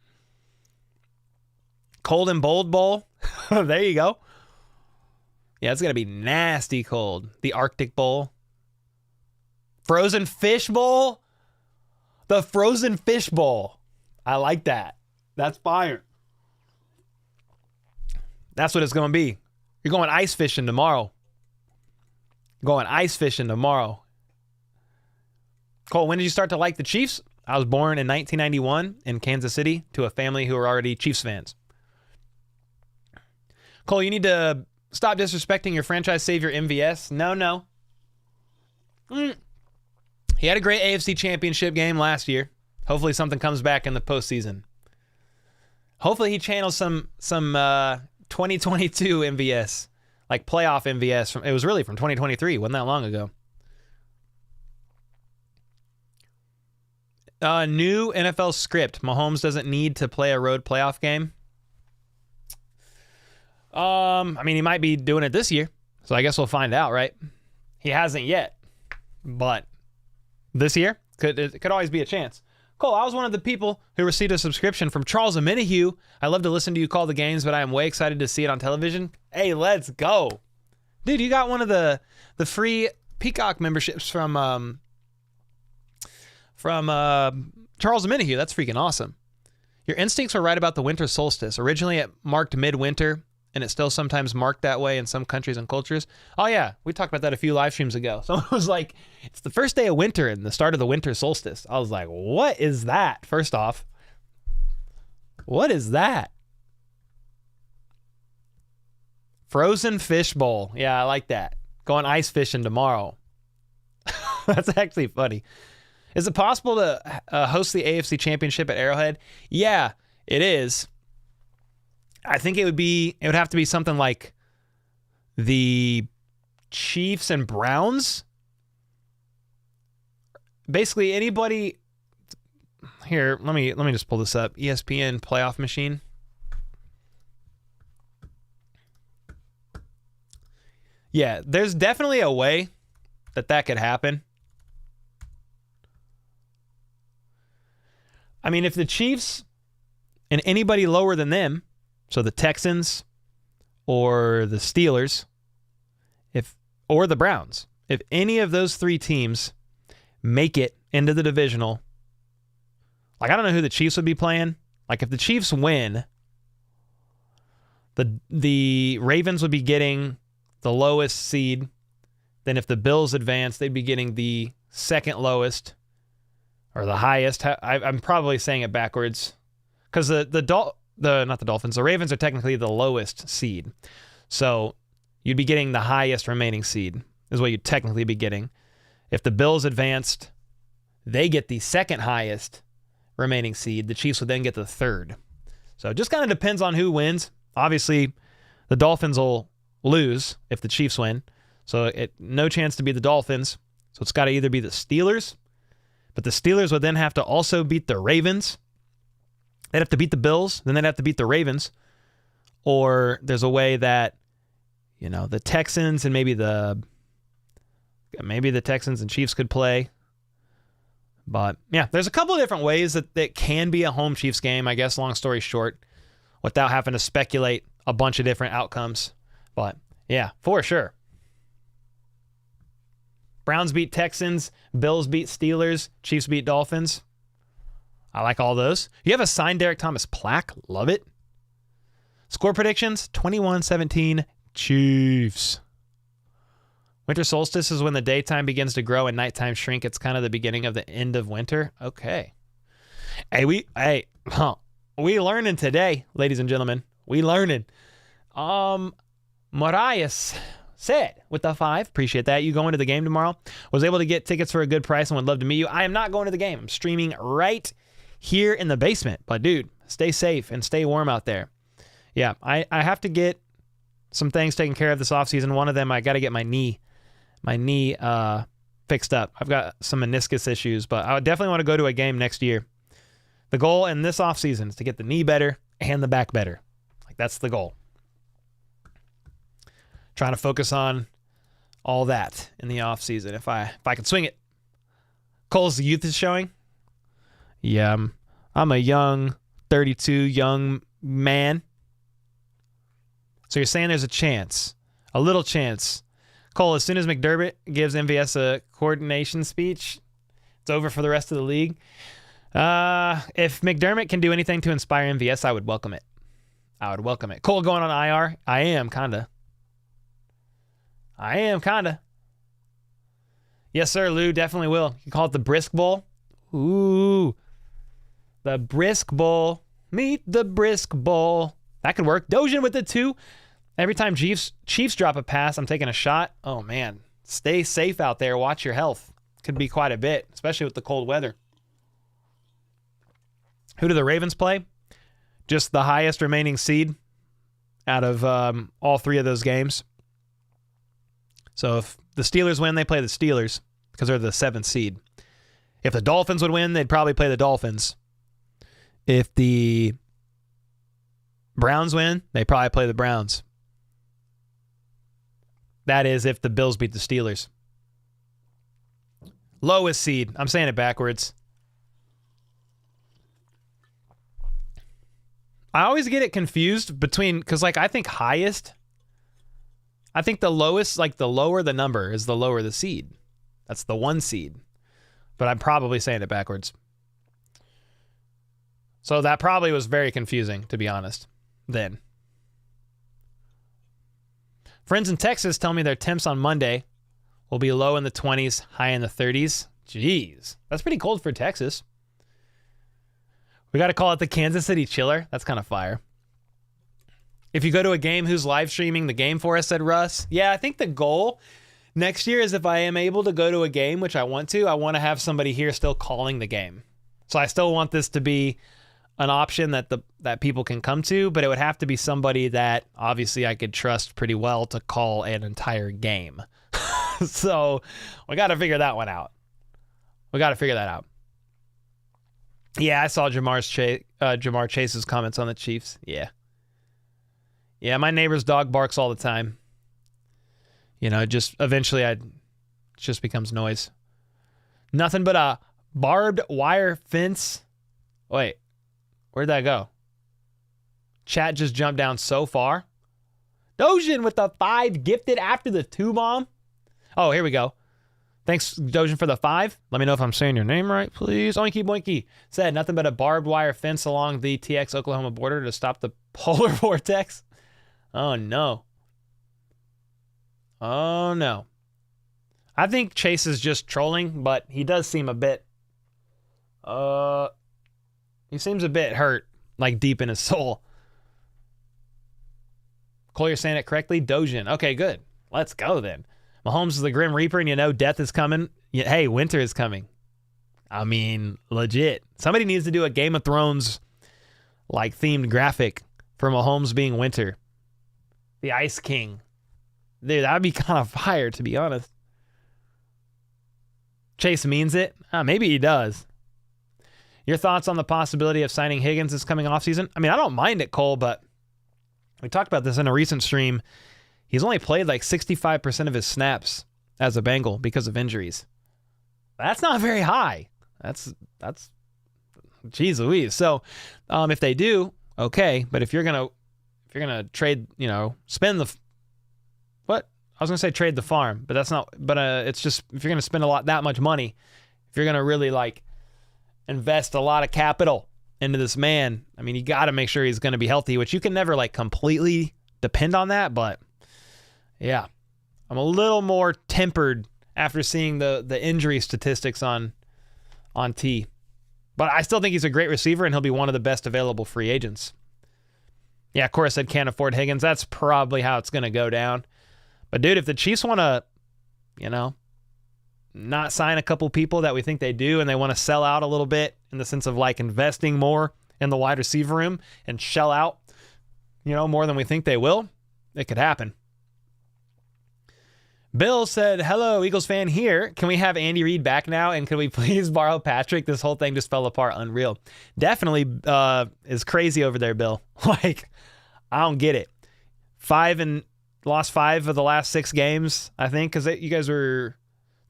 Cold and Bold Bowl. There you go. Yeah, it's going to be nasty cold. The Arctic Bowl. Frozen Fish Bowl. The Frozen Fish Bowl. I like that. That's fire. That's what it's going to be. You're going ice fishing tomorrow. Cole, when did you start to like the Chiefs? I was born in 1991 in Kansas City to a family who were already Chiefs fans. Cole, you need to stop disrespecting your franchise savior, MVS. No. He had a great AFC Championship game last year. Hopefully something comes back in the postseason. Hopefully he channels some 2022 MVS, like playoff MVS. It was really from 2023. Wasn't that long ago. New NFL script. Mahomes doesn't need to play a road playoff game. He might be doing it this year, so I guess we'll find out, right? He hasn't yet, but this year it could always be a chance. Cole, I was one of the people who received a subscription from Charles Aminahue. I love to listen to you call the games, but I am way excited to see it on television. Hey, let's go. Dude, you got one of the free Peacock memberships from Charles Aminahue. That's freaking awesome. Your instincts were right about the winter solstice. Originally, it marked midwinter, and it's still sometimes marked that way in some countries and cultures. Oh, yeah. We talked about that a few live streams ago. Someone was like, it's the first day of winter and the start of the winter solstice. I was like, what is that? First off, what is that? Frozen Fish Bowl. Yeah, I like that. Going ice fishing tomorrow. That's actually funny. Is it possible to host the AFC Championship at Arrowhead? Yeah, it is. I think it would have to be something like the Chiefs and Browns. Basically, anybody. Here, let me just pull this up. ESPN playoff machine. Yeah, there's definitely a way that could happen. I mean, if the Chiefs and anybody lower than them, so the Texans or the Steelers, or the Browns, if any of those 3 teams make it into the divisional, like I don't know who the Chiefs would be playing. Like if the Chiefs win, the Ravens would be getting the lowest seed. Then if the Bills advance, they'd be getting the second lowest. Or the highest. I'm probably saying it backwards. Because not the Dolphins, the Ravens are technically the lowest seed. So you'd be getting the highest remaining seed, is what you'd technically be getting. If the Bills advanced, they get the second highest remaining seed. The Chiefs would then get the third. So it just kind of depends on who wins. Obviously, the Dolphins will lose if the Chiefs win. So no chance to be the Dolphins. So it's got to either be the Steelers. But the Steelers would then have to also beat the Ravens. They'd have to beat the Bills. Then they'd have to beat the Ravens. Or there's a way that, the Texans and maybe the Texans and Chiefs could play. But yeah, there's a couple of different ways that it can be a home Chiefs game, I guess, long story short, without having to speculate a bunch of different outcomes. But yeah, for sure. Browns beat Texans, Bills beat Steelers, Chiefs beat Dolphins. I like all those. You have a signed Derek Thomas plaque. Love it. Score predictions, 21-17 Chiefs. Winter solstice is when the daytime begins to grow and nighttime shrink. It's kind of the beginning of the end of winter. Okay. We learning today, ladies and gentlemen. We learning. Marias said with the 5, appreciate that. You going to the game tomorrow? Was able to get tickets for a good price and would love to meet you. I am not going to the game. I'm streaming right here in the basement. But dude, stay safe and stay warm out there. Yeah, I have to get some things taken care of this offseason. One of them, I got to get my knee fixed up. I've got some meniscus issues, but I would definitely want to go to a game next year. The goal in this offseason is to get the knee better and the back better. Like, that's the goal. Trying to focus on all that in the offseason if I can swing it. Cole's youth is showing. Yeah, I'm a young 32 young man. So you're saying there's a chance, a little chance. Cole, as soon as McDermott gives MVS a coordination speech, it's over for the rest of the league. If McDermott can do anything to inspire MVS, I would welcome it. Cole going on IR? I am kind of. Yes, sir, Lou, definitely will. You call it the Brisk Bowl? Ooh. The Brisk Bowl. Meet the Brisk Bowl. That could work. Dojin with the 2. Every time Chiefs drop a pass, I'm taking a shot. Oh, man. Stay safe out there. Watch your health. Could be quite a bit, especially with the cold weather. Who do the Ravens play? Just the highest remaining seed out of all 3 of those games. So if the Steelers win, they play the Steelers because they're the 7th seed. If the Dolphins would win, they'd probably play the Dolphins. If the Browns win, they probably play the Browns. That is if the Bills beat the Steelers. Lowest seed. I'm saying it backwards. I always get it confused between, because I think highest, I think the lowest, the lower the number is the lower the seed. That's the 1 seed. But I'm probably saying it backwards. So that probably was very confusing, to be honest, then. Friends in Texas tell me their temps on Monday will be low in the 20s, high in the 30s. Jeez, that's pretty cold for Texas. We got to call it the Kansas City Chiller. That's kind of fire. If you go to a game, who's live streaming the game for us, said Russ. Yeah, I think the goal next year is if I am able to go to a game, which I want to have somebody here still calling the game. So I still want this to be an option that people can come to, but it would have to be somebody that obviously I could trust pretty well to call an entire game. So we got to figure that one out. Yeah, I saw Jamar Chase's comments on the Chiefs. Yeah, my neighbor's dog barks all the time. Just eventually it just becomes noise. Nothing but a barbed wire fence. Wait, where'd that go? Chat just jumped down so far. Dojin with the 5 gifted after the 2 bomb. Oh, here we go. Thanks, Dojin, for the 5. Let me know if I'm saying your name right, please. Oinky Boinky said nothing but a barbed wire fence along the TX Oklahoma border to stop the polar vortex. Oh, no. I think Chase is just trolling, but he does seem a bit... he seems a bit hurt, deep in his soul. Cole, you're saying it correctly? Dojin. Okay, good. Let's go, then. Mahomes is the Grim Reaper, and death is coming. Hey, winter is coming. I mean, legit. Somebody needs to do a Game of Thrones themed graphic for Mahomes being winter. The Ice King. Dude, that'd be kind of fire, to be honest. Chase means it. Maybe he does. Your thoughts on the possibility of signing Higgins this coming offseason? I mean, I don't mind it, Cole, but we talked about this in a recent stream. He's only played 65% of his snaps as a Bengal because of injuries. That's not very high. That's geez Louise. So if they do, okay. But if you're gonna trade, spend the what? I was gonna say trade the farm, but that's not. But it's just if you're gonna spend that much money, if you're gonna really like invest a lot of capital into this man, I mean, you got to make sure he's gonna be healthy, which you can never like completely depend on that. But yeah, I'm a little more tempered after seeing the injury statistics on T. But I still think he's a great receiver, and he'll be one of the best available free agents. Yeah, Cora said can't afford Higgins. That's probably how it's going to go down. But, dude, if the Chiefs want to, not sign a couple people that we think they do, and they want to sell out a little bit in the sense of, like, investing more in the wide receiver room and shell out, more than we think they will, it could happen. Bill said, hello, Eagles fan here. Can we have Andy Reid back now? And can we please borrow Patrick? This whole thing just fell apart. Unreal. Definitely is crazy over there, Bill. Like, I don't get it. Lost 5 of the last 6 games, I think, because you guys were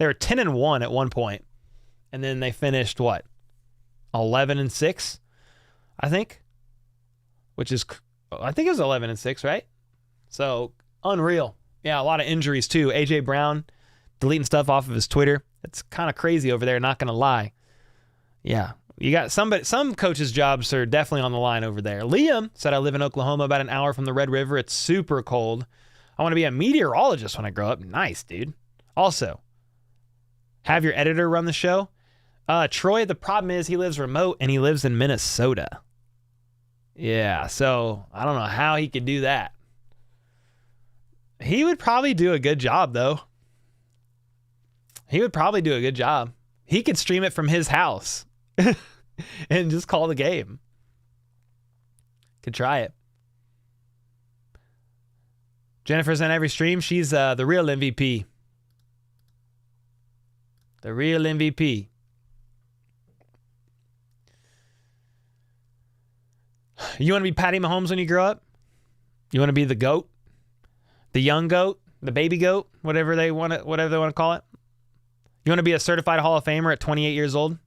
10-1 at one point. And then they finished, 11-6, I think? I think it was 11-6, right? So, unreal. Yeah, a lot of injuries too. A.J. Brown deleting stuff off of his Twitter. It's kind of crazy over there, not going to lie. Yeah, you got some coaches' jobs are definitely on the line over there. Liam said, I live in Oklahoma, about an hour from the Red River. It's super cold. I want to be a meteorologist when I grow up. Nice, dude. Also, have your editor run the show. Troy, the problem is he lives remote and he lives in Minnesota. Yeah, so I don't know how he could do that. He would probably do a good job, though. He would probably do a good job. He could stream it from his house and just call the game. Could try it. Jennifer's on every stream. She's the real MVP. The real MVP. You want to be Patty Mahomes when you grow up? You want to be the GOAT? The young GOAT? The baby GOAT? Whatever they want to call it? You want to be a certified Hall of Famer at 28 years old?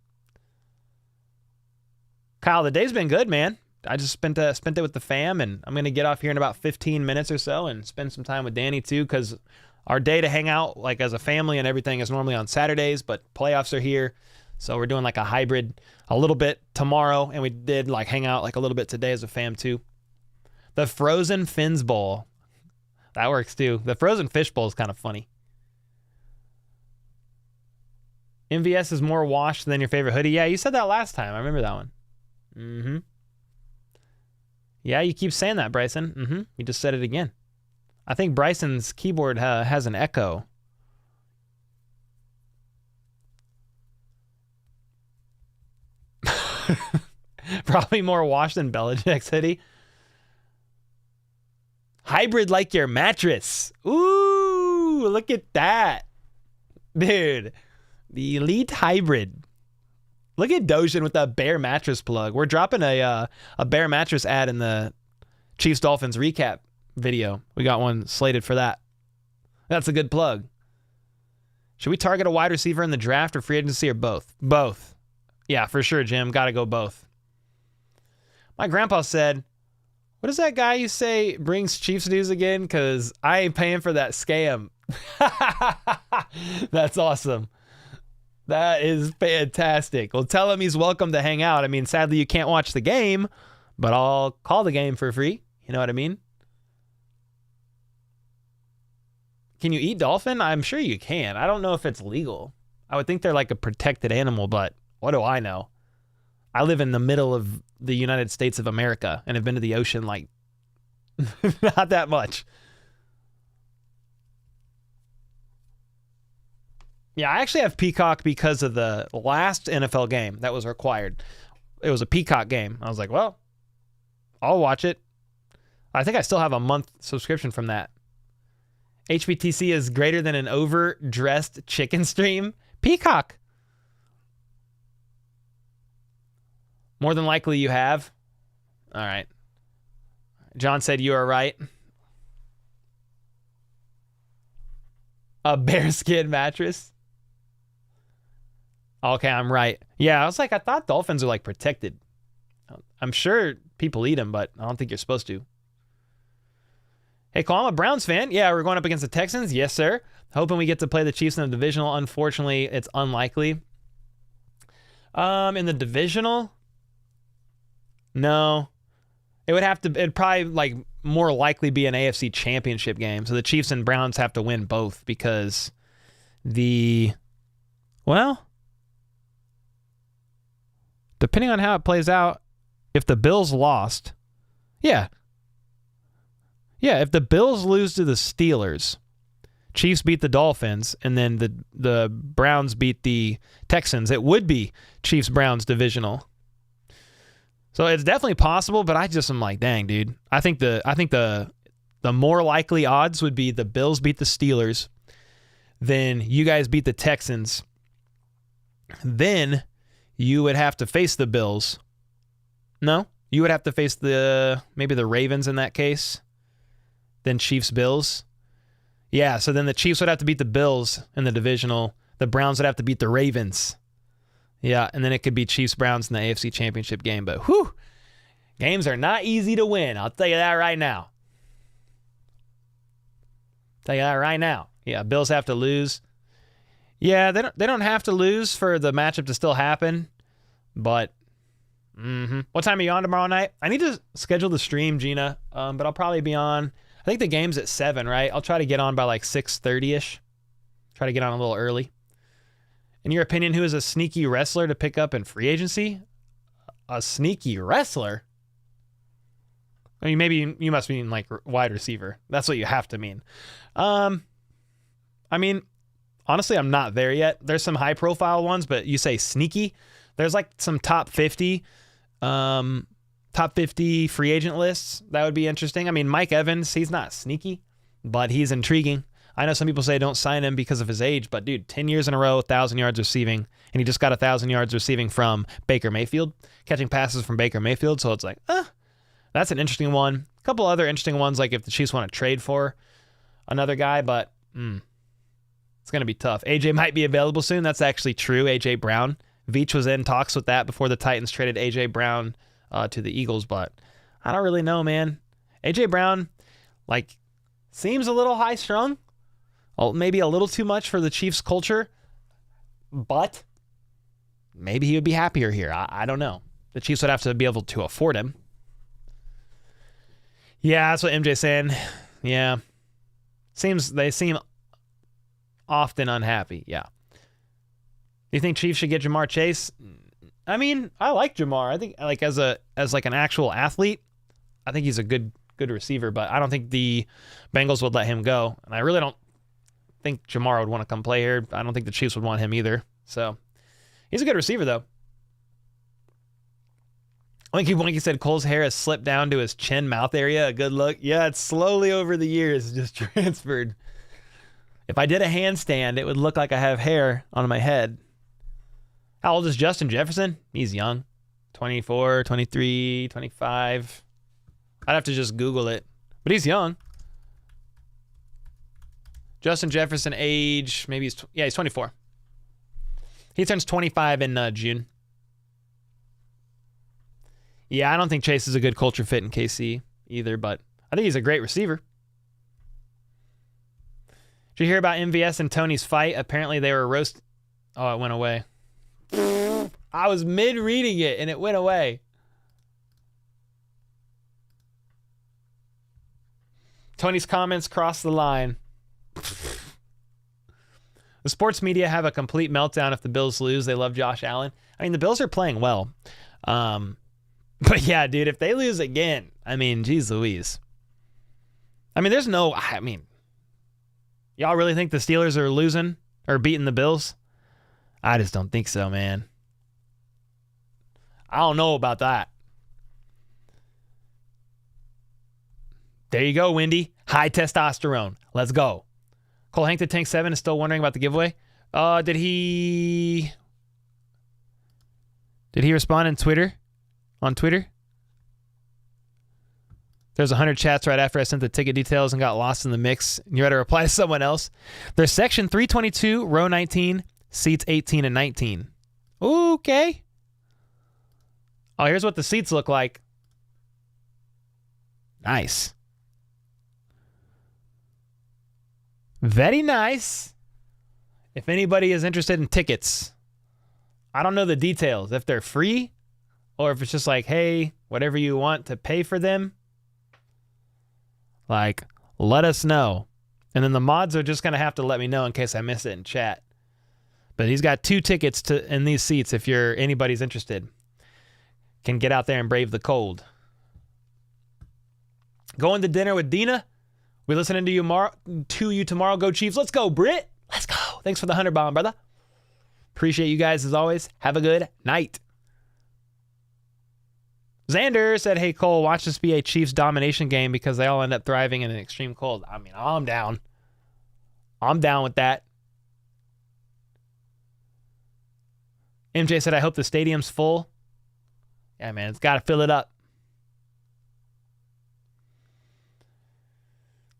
Kyle, the day's been good, man. I just spent it with the fam, and I'm going to get off here in about 15 minutes or so and spend some time with Danny, too, because our day to hang out, like as a family and everything, is normally on Saturdays, but playoffs are here, so we're doing like a hybrid a little bit tomorrow, and we did like hang out like a little bit today as a fam, too. The Frozen Fins Bowl. That works, too. The Frozen Fish Bowl is kind of funny. MVS is more washed than your favorite hoodie. Yeah, you said that last time. I remember that one. Mm-hmm. Yeah, you keep saying that, Bryson. Mm-hmm. You just said it again. I think Bryson's keyboard has an echo. Probably more washed than Belichick's hoodie. Hybrid like your mattress. Ooh, look at that. Dude, the Elite Hybrid. Look at Doshin with that Bear mattress plug. We're dropping a Bear mattress ad in the Chiefs Dolphins recap video. We got one slated for that. That's a good plug. Should we target a wide receiver in the draft or free agency or both? Both. Yeah, for sure, Jim. Got to go both. My grandpa said, what is that guy you say brings Chiefs news again? Because I ain't paying for that scam. That's awesome. That is fantastic. Well, tell him he's welcome to hang out. I mean, sadly, you can't watch the game, but I'll call the game for free. You know what I mean? Can you eat dolphin? I'm sure you can. I don't know if it's legal. I would think they're like a protected animal, but what do I know? I live in the middle of the United States of America and have been to the ocean like not that much. Yeah, I actually have Peacock because of the last NFL game that was required. It was a Peacock game. I was like, well, I'll watch it. I think I still have a month subscription from that. HBTC is greater than an overdressed chicken stream. Peacock. More than likely you have. All right. John said you are right. A bearskin mattress. Okay, I'm right. Yeah, I was like, I thought dolphins are like protected. I'm sure people eat them, but I don't think you're supposed to. Hey, Cole, I'm a Browns fan. Yeah, we're going up against the Texans. Yes, sir. Hoping we get to play the Chiefs in the divisional. Unfortunately, it's unlikely. In the divisional? No. It'd probably like more likely be an AFC championship game. So the Chiefs and Browns have to win both because depending on how it plays out, if the Bills lost, yeah, if the Bills lose to the Steelers, Chiefs beat the Dolphins, and then the Browns beat the Texans, it would be Chiefs-Browns divisional. So it's definitely possible, but I just am like, dang, dude. I think the more likely odds would be the Bills beat the Steelers, then you guys beat the Texans, then you would have to face the Bills. No, you would have to face maybe the Ravens in that case. Then Chiefs-Bills. Yeah, so then the Chiefs would have to beat the Bills in the divisional. The Browns would have to beat the Ravens. Yeah, and then it could be Chiefs-Browns in the AFC Championship game. But, whew, games are not easy to win. I'll tell you that right now. Yeah, Bills have to lose. Yeah, they don't have to lose for the matchup to still happen. But, what time are you on tomorrow night? I need to schedule the stream, Gina, but I'll probably be on. I think the game's at 7, right? I'll try to get on by like 6:30-ish. Try to get on a little early. In your opinion, who is a sneaky wrestler to pick up in free agency? A sneaky wrestler? I mean, maybe you must mean like wide receiver. That's what you have to mean. I mean, honestly, I'm not there yet. There's some high-profile ones, but you say sneaky. There's like some top 50 free agent lists. That would be interesting. I mean, Mike Evans, he's not sneaky, but he's intriguing. I know some people say don't sign him because of his age, but dude, 10 years in a row, 1,000 yards receiving, and he just got 1,000 yards receiving from Baker Mayfield, catching passes from Baker Mayfield. So it's like, that's an interesting one. A couple other interesting ones, like if the Chiefs want to trade for another guy, but it's going to be tough. AJ might be available soon. That's actually true. AJ Brown. Veach was in talks with that before the Titans traded AJ Brown to the Eagles, but I don't really know, man. AJ Brown, like, seems a little high-strung. Maybe a little too much for the Chiefs culture, but maybe he would be happier here. I don't know. The Chiefs would have to be able to afford him. Yeah, that's what MJ's saying. Yeah. They seem often unhappy. Yeah. Do you think Chiefs should get Jamar Chase? I mean, I like Jamar. I think like as an actual athlete, I think he's a good receiver, but I don't think the Bengals would let him go. And I really don't think Jamar would want to come play here. I don't think the Chiefs would want him either. So he's a good receiver, though. Winky said Cole's hair has slipped down to his chin-mouth area. A good look. Yeah, it's slowly over the years just transferred. If I did a handstand, it would look like I have hair on my head. How old is Justin Jefferson? He's young. 24, 23, 25. I'd have to just Google it. But he's young. Justin Jefferson age, maybe he's 24. He turns 25 in June. Yeah, I don't think Chase is a good culture fit in KC either, but I think he's a great receiver. Did you hear about MVS and Tony's fight? Apparently they were roast. Oh, it went away. I was mid-reading it and it went away. Tony's comments crossed the line. The sports media have a complete meltdown if the Bills lose. They love Josh Allen. I mean, the Bills are playing well. But yeah, dude, if they lose again, I mean, geez Louise. I mean, y'all really think the Steelers are losing or beating the Bills? I just don't think so, man. I don't know about that. There you go, Wendy. High testosterone. Let's go. Cole Hank the Tank 7 is still wondering about the giveaway. Did he respond on Twitter? There's 100 chats right after I sent the ticket details and got lost in the mix. You had to reply to someone else. There's section 322, row 19, seats 18 and 19. Okay. Oh, here's what the seats look like. Nice. Very nice. If anybody is interested in tickets, I don't know the details. If they're free or if it's just like, hey, whatever you want to pay for them, like, let us know. And then the mods are just going to have to let me know in case I miss it in chat. But he's got 2 tickets in these seats if anybody's interested. Can get out there and brave the cold. Going to dinner with Dina. We listening to you tomorrow. Go Chiefs. Let's go, Britt. Let's go. Thanks for the 100 bomb, brother. Appreciate you guys as always. Have a good night. Xander said, hey, Cole, watch this be a Chiefs domination game because they all end up thriving in an extreme cold. I mean, I'm down. I'm down with that. MJ said, I hope the stadium's full. Yeah, man, it's got to fill it up.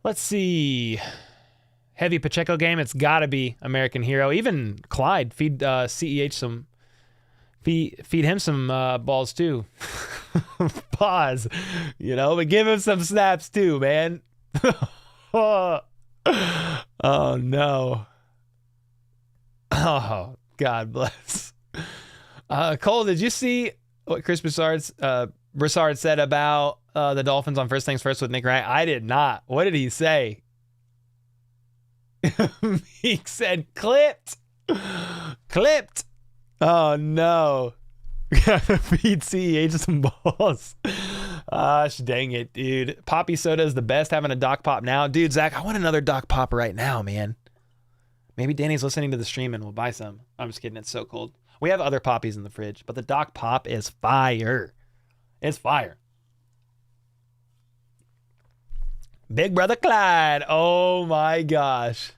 Let's see. Heavy Pacheco game. It's got to be American Hero. Even Clyde, feed CEH some. Feed him some balls too. Pause. But give him some snaps too, man. Oh no. Oh, God bless. Cole, did you see what Chris Broussard said about the Dolphins on First Things First with Nick Wright? I did not. What did he say? He said clipped. Clipped. Oh, no. Gotta feed CEH some balls. Gosh, dang it, dude. Poppy soda is the best. Having a Doc Pop now. Dude, Zach, I want another Doc Pop right now, man. Maybe Danny's listening to the stream and we'll buy some. I'm just kidding. It's so cold. We have other poppies in the fridge, but the Doc Pop is fire. It's fire. Big Brother Clyde. Oh, my gosh.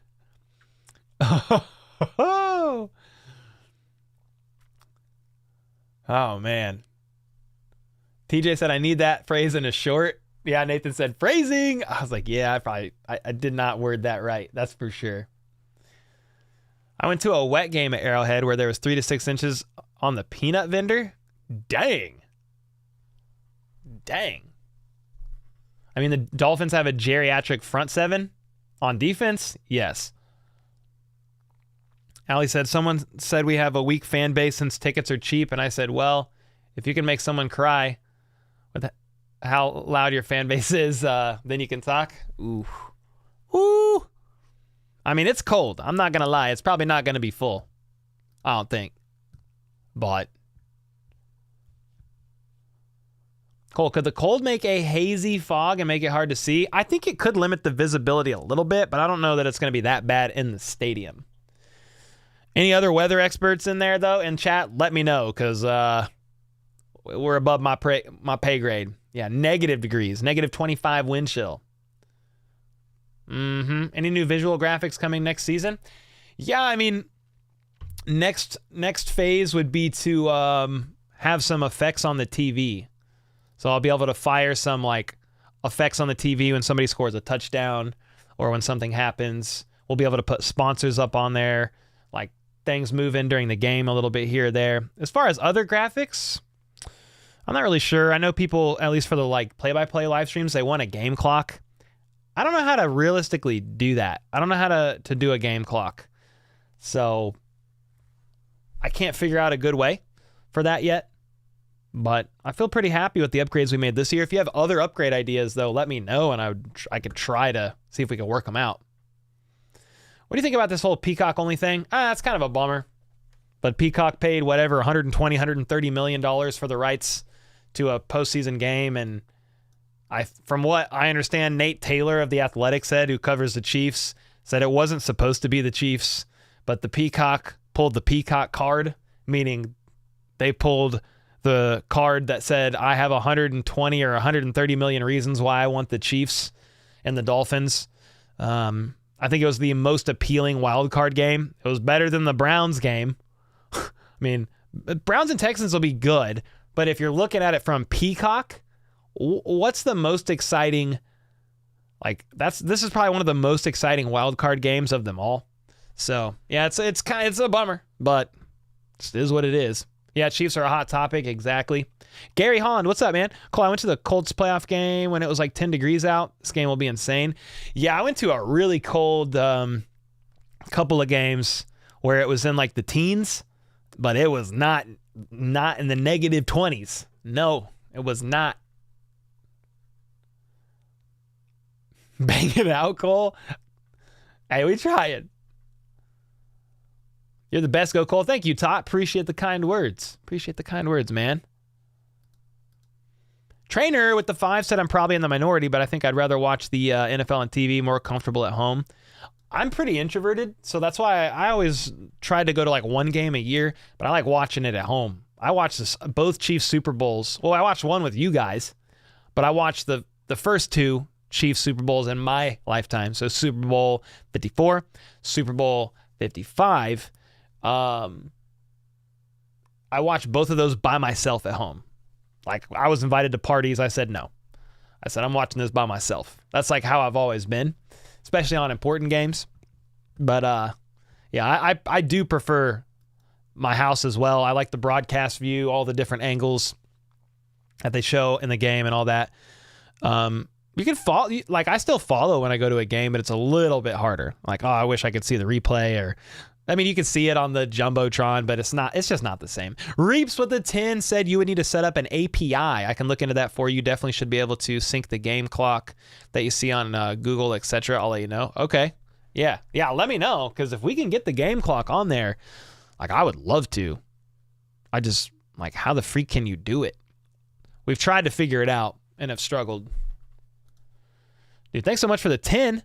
Oh, man. TJ said, I need that phrase in a short. Yeah, Nathan said, phrasing. I was like, yeah, I did not word that right. That's for sure. I went to a wet game at Arrowhead where there was 3 to 6 inches on the peanut vendor. Dang. I mean, the Dolphins have a geriatric front 7 on defense. Yes. Allie said, someone said we have a weak fan base since tickets are cheap. And I said, well, if you can make someone cry with how loud your fan base is, then you can talk. Ooh. I mean, it's cold. I'm not going to lie. It's probably not going to be full. I don't think. But. Cole, could the cold make a hazy fog and make it hard to see? I think it could limit the visibility a little bit, but I don't know that it's going to be that bad in the stadium. Any other weather experts in there, though, in chat? Let me know, because we're above my pay grade. Yeah, negative degrees, negative 25 wind chill. Any new visual graphics coming next season? Yeah, I mean, next phase would be to have some effects on the TV. So I'll be able to fire some like effects on the TV when somebody scores a touchdown or when something happens. We'll be able to put sponsors up on there, like things move in during the game a little bit here or there. As far as other graphics, I'm not really sure. I know people, at least for the like play-by-play live streams, they want a game clock. I don't know how to realistically do that. I don't know how to do a game clock. So I can't figure out a good way for that yet. But I feel pretty happy with the upgrades we made this year. If you have other upgrade ideas, though, let me know, and I could try to see if we can work them out. What do you think about this whole Peacock only thing? That's kind of a bummer. But Peacock paid whatever, $120, $130 million for the rights to a postseason game, and from what I understand, Nate Taylor of The Athletic said, who covers the Chiefs, said it wasn't supposed to be the Chiefs, but the Peacock pulled the Peacock card, meaning they pulled the card that said, I have 120 or 130 million reasons why I want the Chiefs and the Dolphins. I think it was the most appealing wild card game. It was better than the Browns game. I mean, Browns and Texans will be good, but if you're looking at it from Peacock, what's the most exciting? Like this is probably one of the most exciting wild card games of them all. So yeah, it's a bummer, but This is what it is. Yeah, Chiefs are a hot topic. Exactly. Gary Holland, what's up, man? Cole, I went to the Colts playoff game when it was like 10 degrees out. This game will be insane. Yeah, I went to a really cold couple of games where it was in like the teens, but it was not in the negative 20s. No, it was not. Bang it out, Cole. Hey, we trying. You're the best. Go, Cole. Thank you, Todd. Appreciate the kind words. Appreciate the kind words, man. Trainer with the 5 said I'm probably in the minority, but I think I'd rather watch the NFL on TV, more comfortable at home. I'm pretty introverted, so that's why I always try to go to like one game a year, but I like watching it at home. I watched both Chiefs Super Bowls. Well, I watched one with you guys, but I watched the first 2 Chiefs Super Bowls in my lifetime. So Super Bowl 54, Super Bowl 55. I watched both of those by myself at home. Like, I was invited to parties. I said no. I said, I'm watching this by myself. That's like how I've always been, especially on important games. But, yeah, I do prefer my house as well. I like the broadcast view, all the different angles that they show in the game and all that. You can follow, like, I still follow when I go to a game, but it's a little bit harder. Like, oh, I wish I could see the replay, or, I mean, you can see it on the Jumbotron, but it's just not the same. Reaps with the 10 said you would need to set up an API. I can look into that for you. Definitely should be able to sync the game clock that you see on Google, etc. I'll let you know. Okay. Yeah, let me know, because if we can get the game clock on there, like, I would love to. I just, like, how the freak can you do it? We've tried to figure it out and have struggled. Dude, thanks so much for the 10.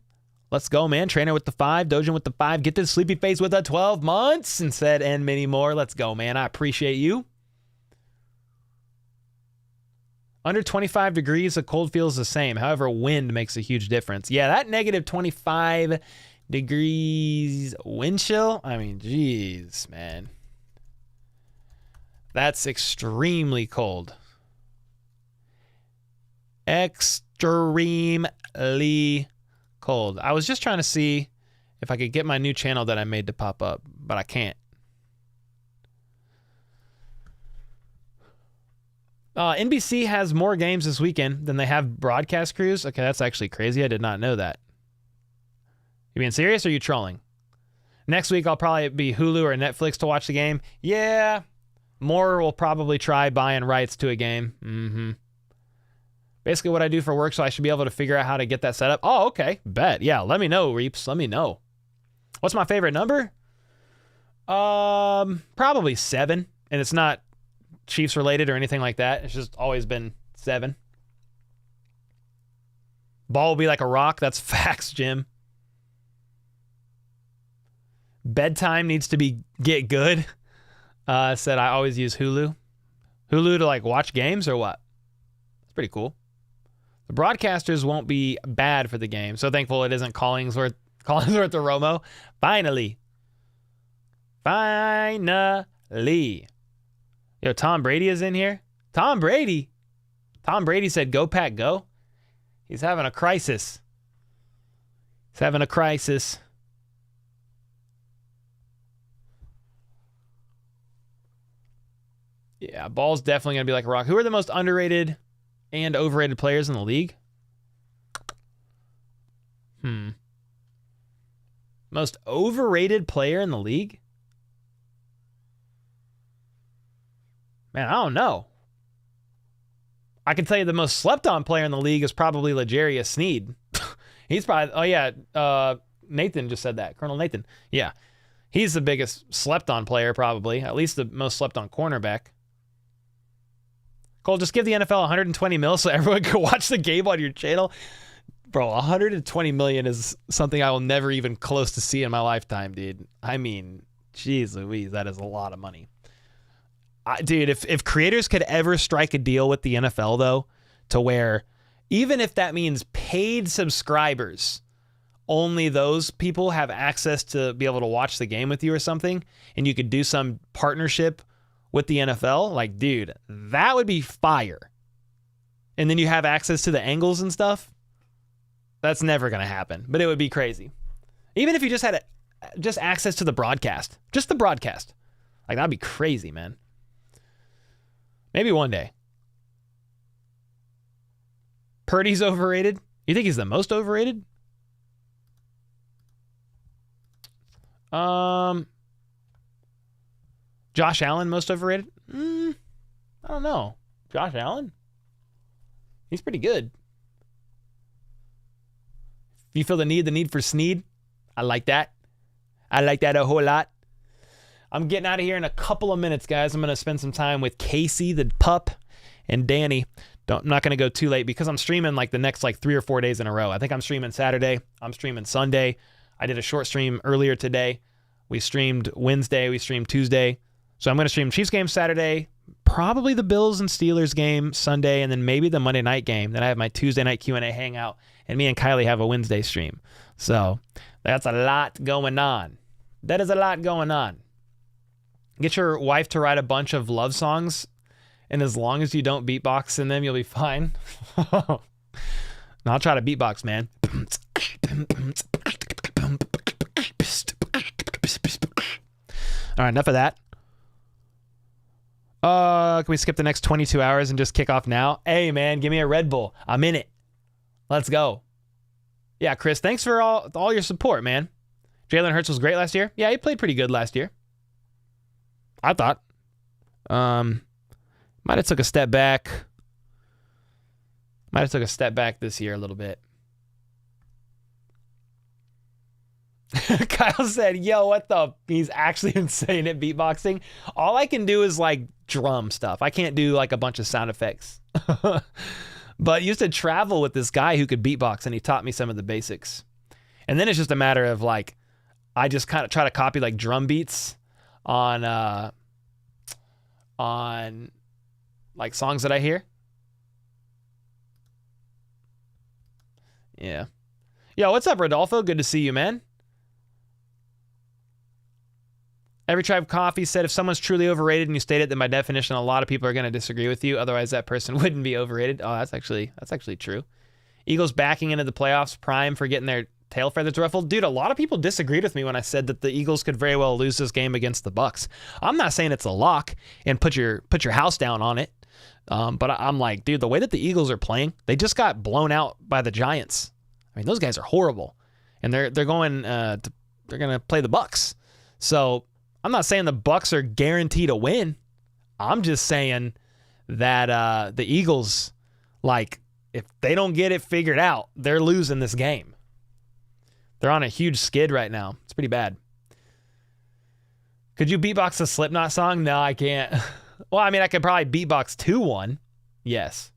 Let's go, man. Trainer with the 5. Dojin with the 5. Get this sleepy face with a 12 months and said, and many more. Let's go, man. I appreciate you. Under 25 degrees, the cold feels the same. However, wind makes a huge difference. Yeah, that negative 25 degrees wind chill. I mean, geez, man. That's extremely cold. Extremely cold. I was just trying to see if I could get my new channel that I made to pop up, but I can't. NBC has more games this weekend than they have broadcast crews. Okay, that's actually crazy. I did not know that. You being serious or are you trolling? Next week, I'll probably be Hulu or Netflix to watch the game. Yeah, more will probably try buying rights to a game. Basically what I do for work, so I should be able to figure out how to get that set up. Oh, okay. Bet. Yeah, let me know, Reaps. Let me know. What's my favorite number? Probably 7. And it's not Chiefs related or anything like that. It's just always been 7. Ball will be like a rock. That's facts, Jim. Bedtime needs to get good. Said I always use Hulu. Hulu to like watch games or what? It's pretty cool. The broadcasters won't be bad for the game. So thankful it isn't Collingsworth or Romo. Finally. Yo, Tom Brady is in here. Tom Brady said, go Pack, go. He's having a crisis. Yeah, Ball's definitely going to be like a rock. Who are the most underrated and overrated players in the league? Most overrated player in the league? Man, I don't know. I can tell you the most slept on player in the league is probably L'Jarius Sneed. He's probably, Nathan just said that. Colonel Nathan. Yeah. He's the biggest slept on player probably. At least the most slept on cornerback. Cole, just give the NFL 120 mil so everyone can watch the game on your channel. Bro, 120 million is something I will never even close to see in my lifetime, dude. I mean, geez Louise, that is a lot of money. Dude, if creators could ever strike a deal with the NFL, though, to where even if that means paid subscribers, only those people have access to be able to watch the game with you or something, and you could do some partnership with the NFL, like, dude, that would be fire. And then you have access to the angles and stuff. That's never going to happen, but it would be crazy. Even if you just had just access to the broadcast, just the broadcast. Like, that'd be crazy, man. Maybe one day. Purdy's overrated? You think he's the most overrated? Josh Allen most overrated? I don't know. Josh Allen? He's pretty good. You feel the need for Snead? I like that. I like that a whole lot. I'm getting out of here in a couple of minutes, guys. I'm going to spend some time with Casey, the pup, and Danny. I'm not going to go too late because I'm streaming like the next 3 or 4 days in a row. I think I'm streaming Saturday. I'm streaming Sunday. I did a short stream earlier today. We streamed Wednesday. We streamed Tuesday. So I'm going to stream Chiefs game Saturday, probably the Bills and Steelers game Sunday, and then maybe the Monday night game. Then I have my Tuesday night Q&A hangout, and me and Kylie have a Wednesday stream. So that's a lot going on. That is a lot going on. Get your wife to write a bunch of love songs, and as long as you don't beatbox in them, you'll be fine. No, I'll try to beatbox, man. All right, enough of that. Can we skip the next 22 hours and just kick off now? Hey, man, give me a Red Bull. I'm in it. Let's go. Yeah, Chris, thanks for all your support, man. Jalen Hurts was great last year. Yeah, he played pretty good last year. I thought. Might have took a step back. Might have took a step back this year a little bit. Kyle said, yo, what the? He's actually insane at beatboxing. All I can do is drum stuff. I can't do a bunch of sound effects. But I used to travel with this guy who could beatbox, and he taught me some of the basics. And then it's just a matter of I just kind of try to copy drum beats on songs that I hear. Yeah. Yo, what's up, Rodolfo? Good to see you, man. Every Tribe Coffee said if someone's truly overrated and you state it, then by definition, a lot of people are going to disagree with you. Otherwise, that person wouldn't be overrated. Oh, that's actually true. Eagles backing into the playoffs, prime for getting their tail feathers ruffled. Dude, a lot of people disagreed with me when I said that the Eagles could very well lose this game against the Bucks. I'm not saying it's a lock and put your house down on it. But I'm like, dude, the way that the Eagles are playing, they just got blown out by the Giants. I mean, those guys are horrible, and they're going to play the Bucks. So I'm not saying the Bucks are guaranteed to win. I'm just saying that the Eagles, if they don't get it figured out, they're losing this game. They're on a huge skid right now. It's pretty bad. Could you beatbox a Slipknot song? No, I can't. Well, I mean, I could probably beatbox to one. Yes.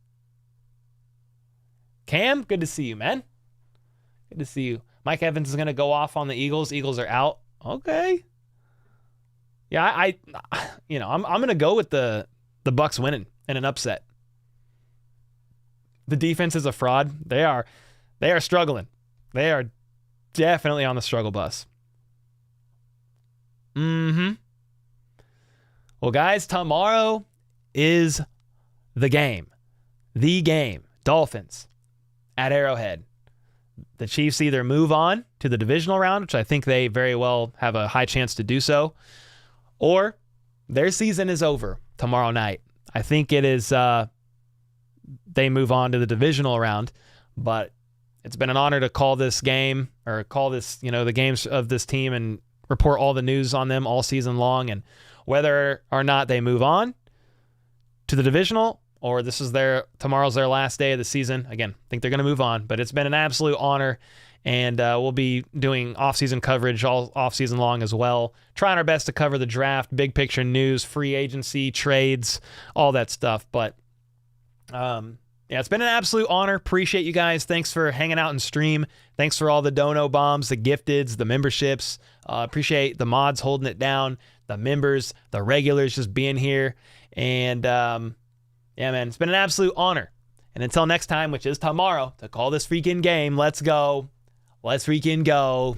Cam, good to see you, man. Good to see you. Mike Evans is going to go off on the Eagles. Eagles are out. Okay. Yeah, I'm going to go with the Bucks winning in an upset. The defense is a fraud. They are struggling. They are definitely on the struggle bus. Well, guys, tomorrow is the game. The game. Dolphins at Arrowhead. The Chiefs either move on to the divisional round, which I think they very well have a high chance to do so, or their season is over tomorrow night. I think it is they move on to the divisional round, but it's been an honor to call this game or call this, the games of this team and report all the news on them all season long. And whether or not they move on to the divisional or tomorrow's their last day of the season, again, I think they're going to move on, but it's been an absolute honor. And we'll be doing off-season coverage all off-season long as well. Trying our best to cover the draft, big picture news, free agency, trades, all that stuff. But, it's been an absolute honor. Appreciate you guys. Thanks for hanging out and stream. Thanks for all the dono bombs, the gifteds, the memberships. Appreciate the mods holding it down, the members, the regulars just being here. And, man, it's been an absolute honor. And until next time, which is tomorrow, to call this freaking game, let's go. Let's freaking go.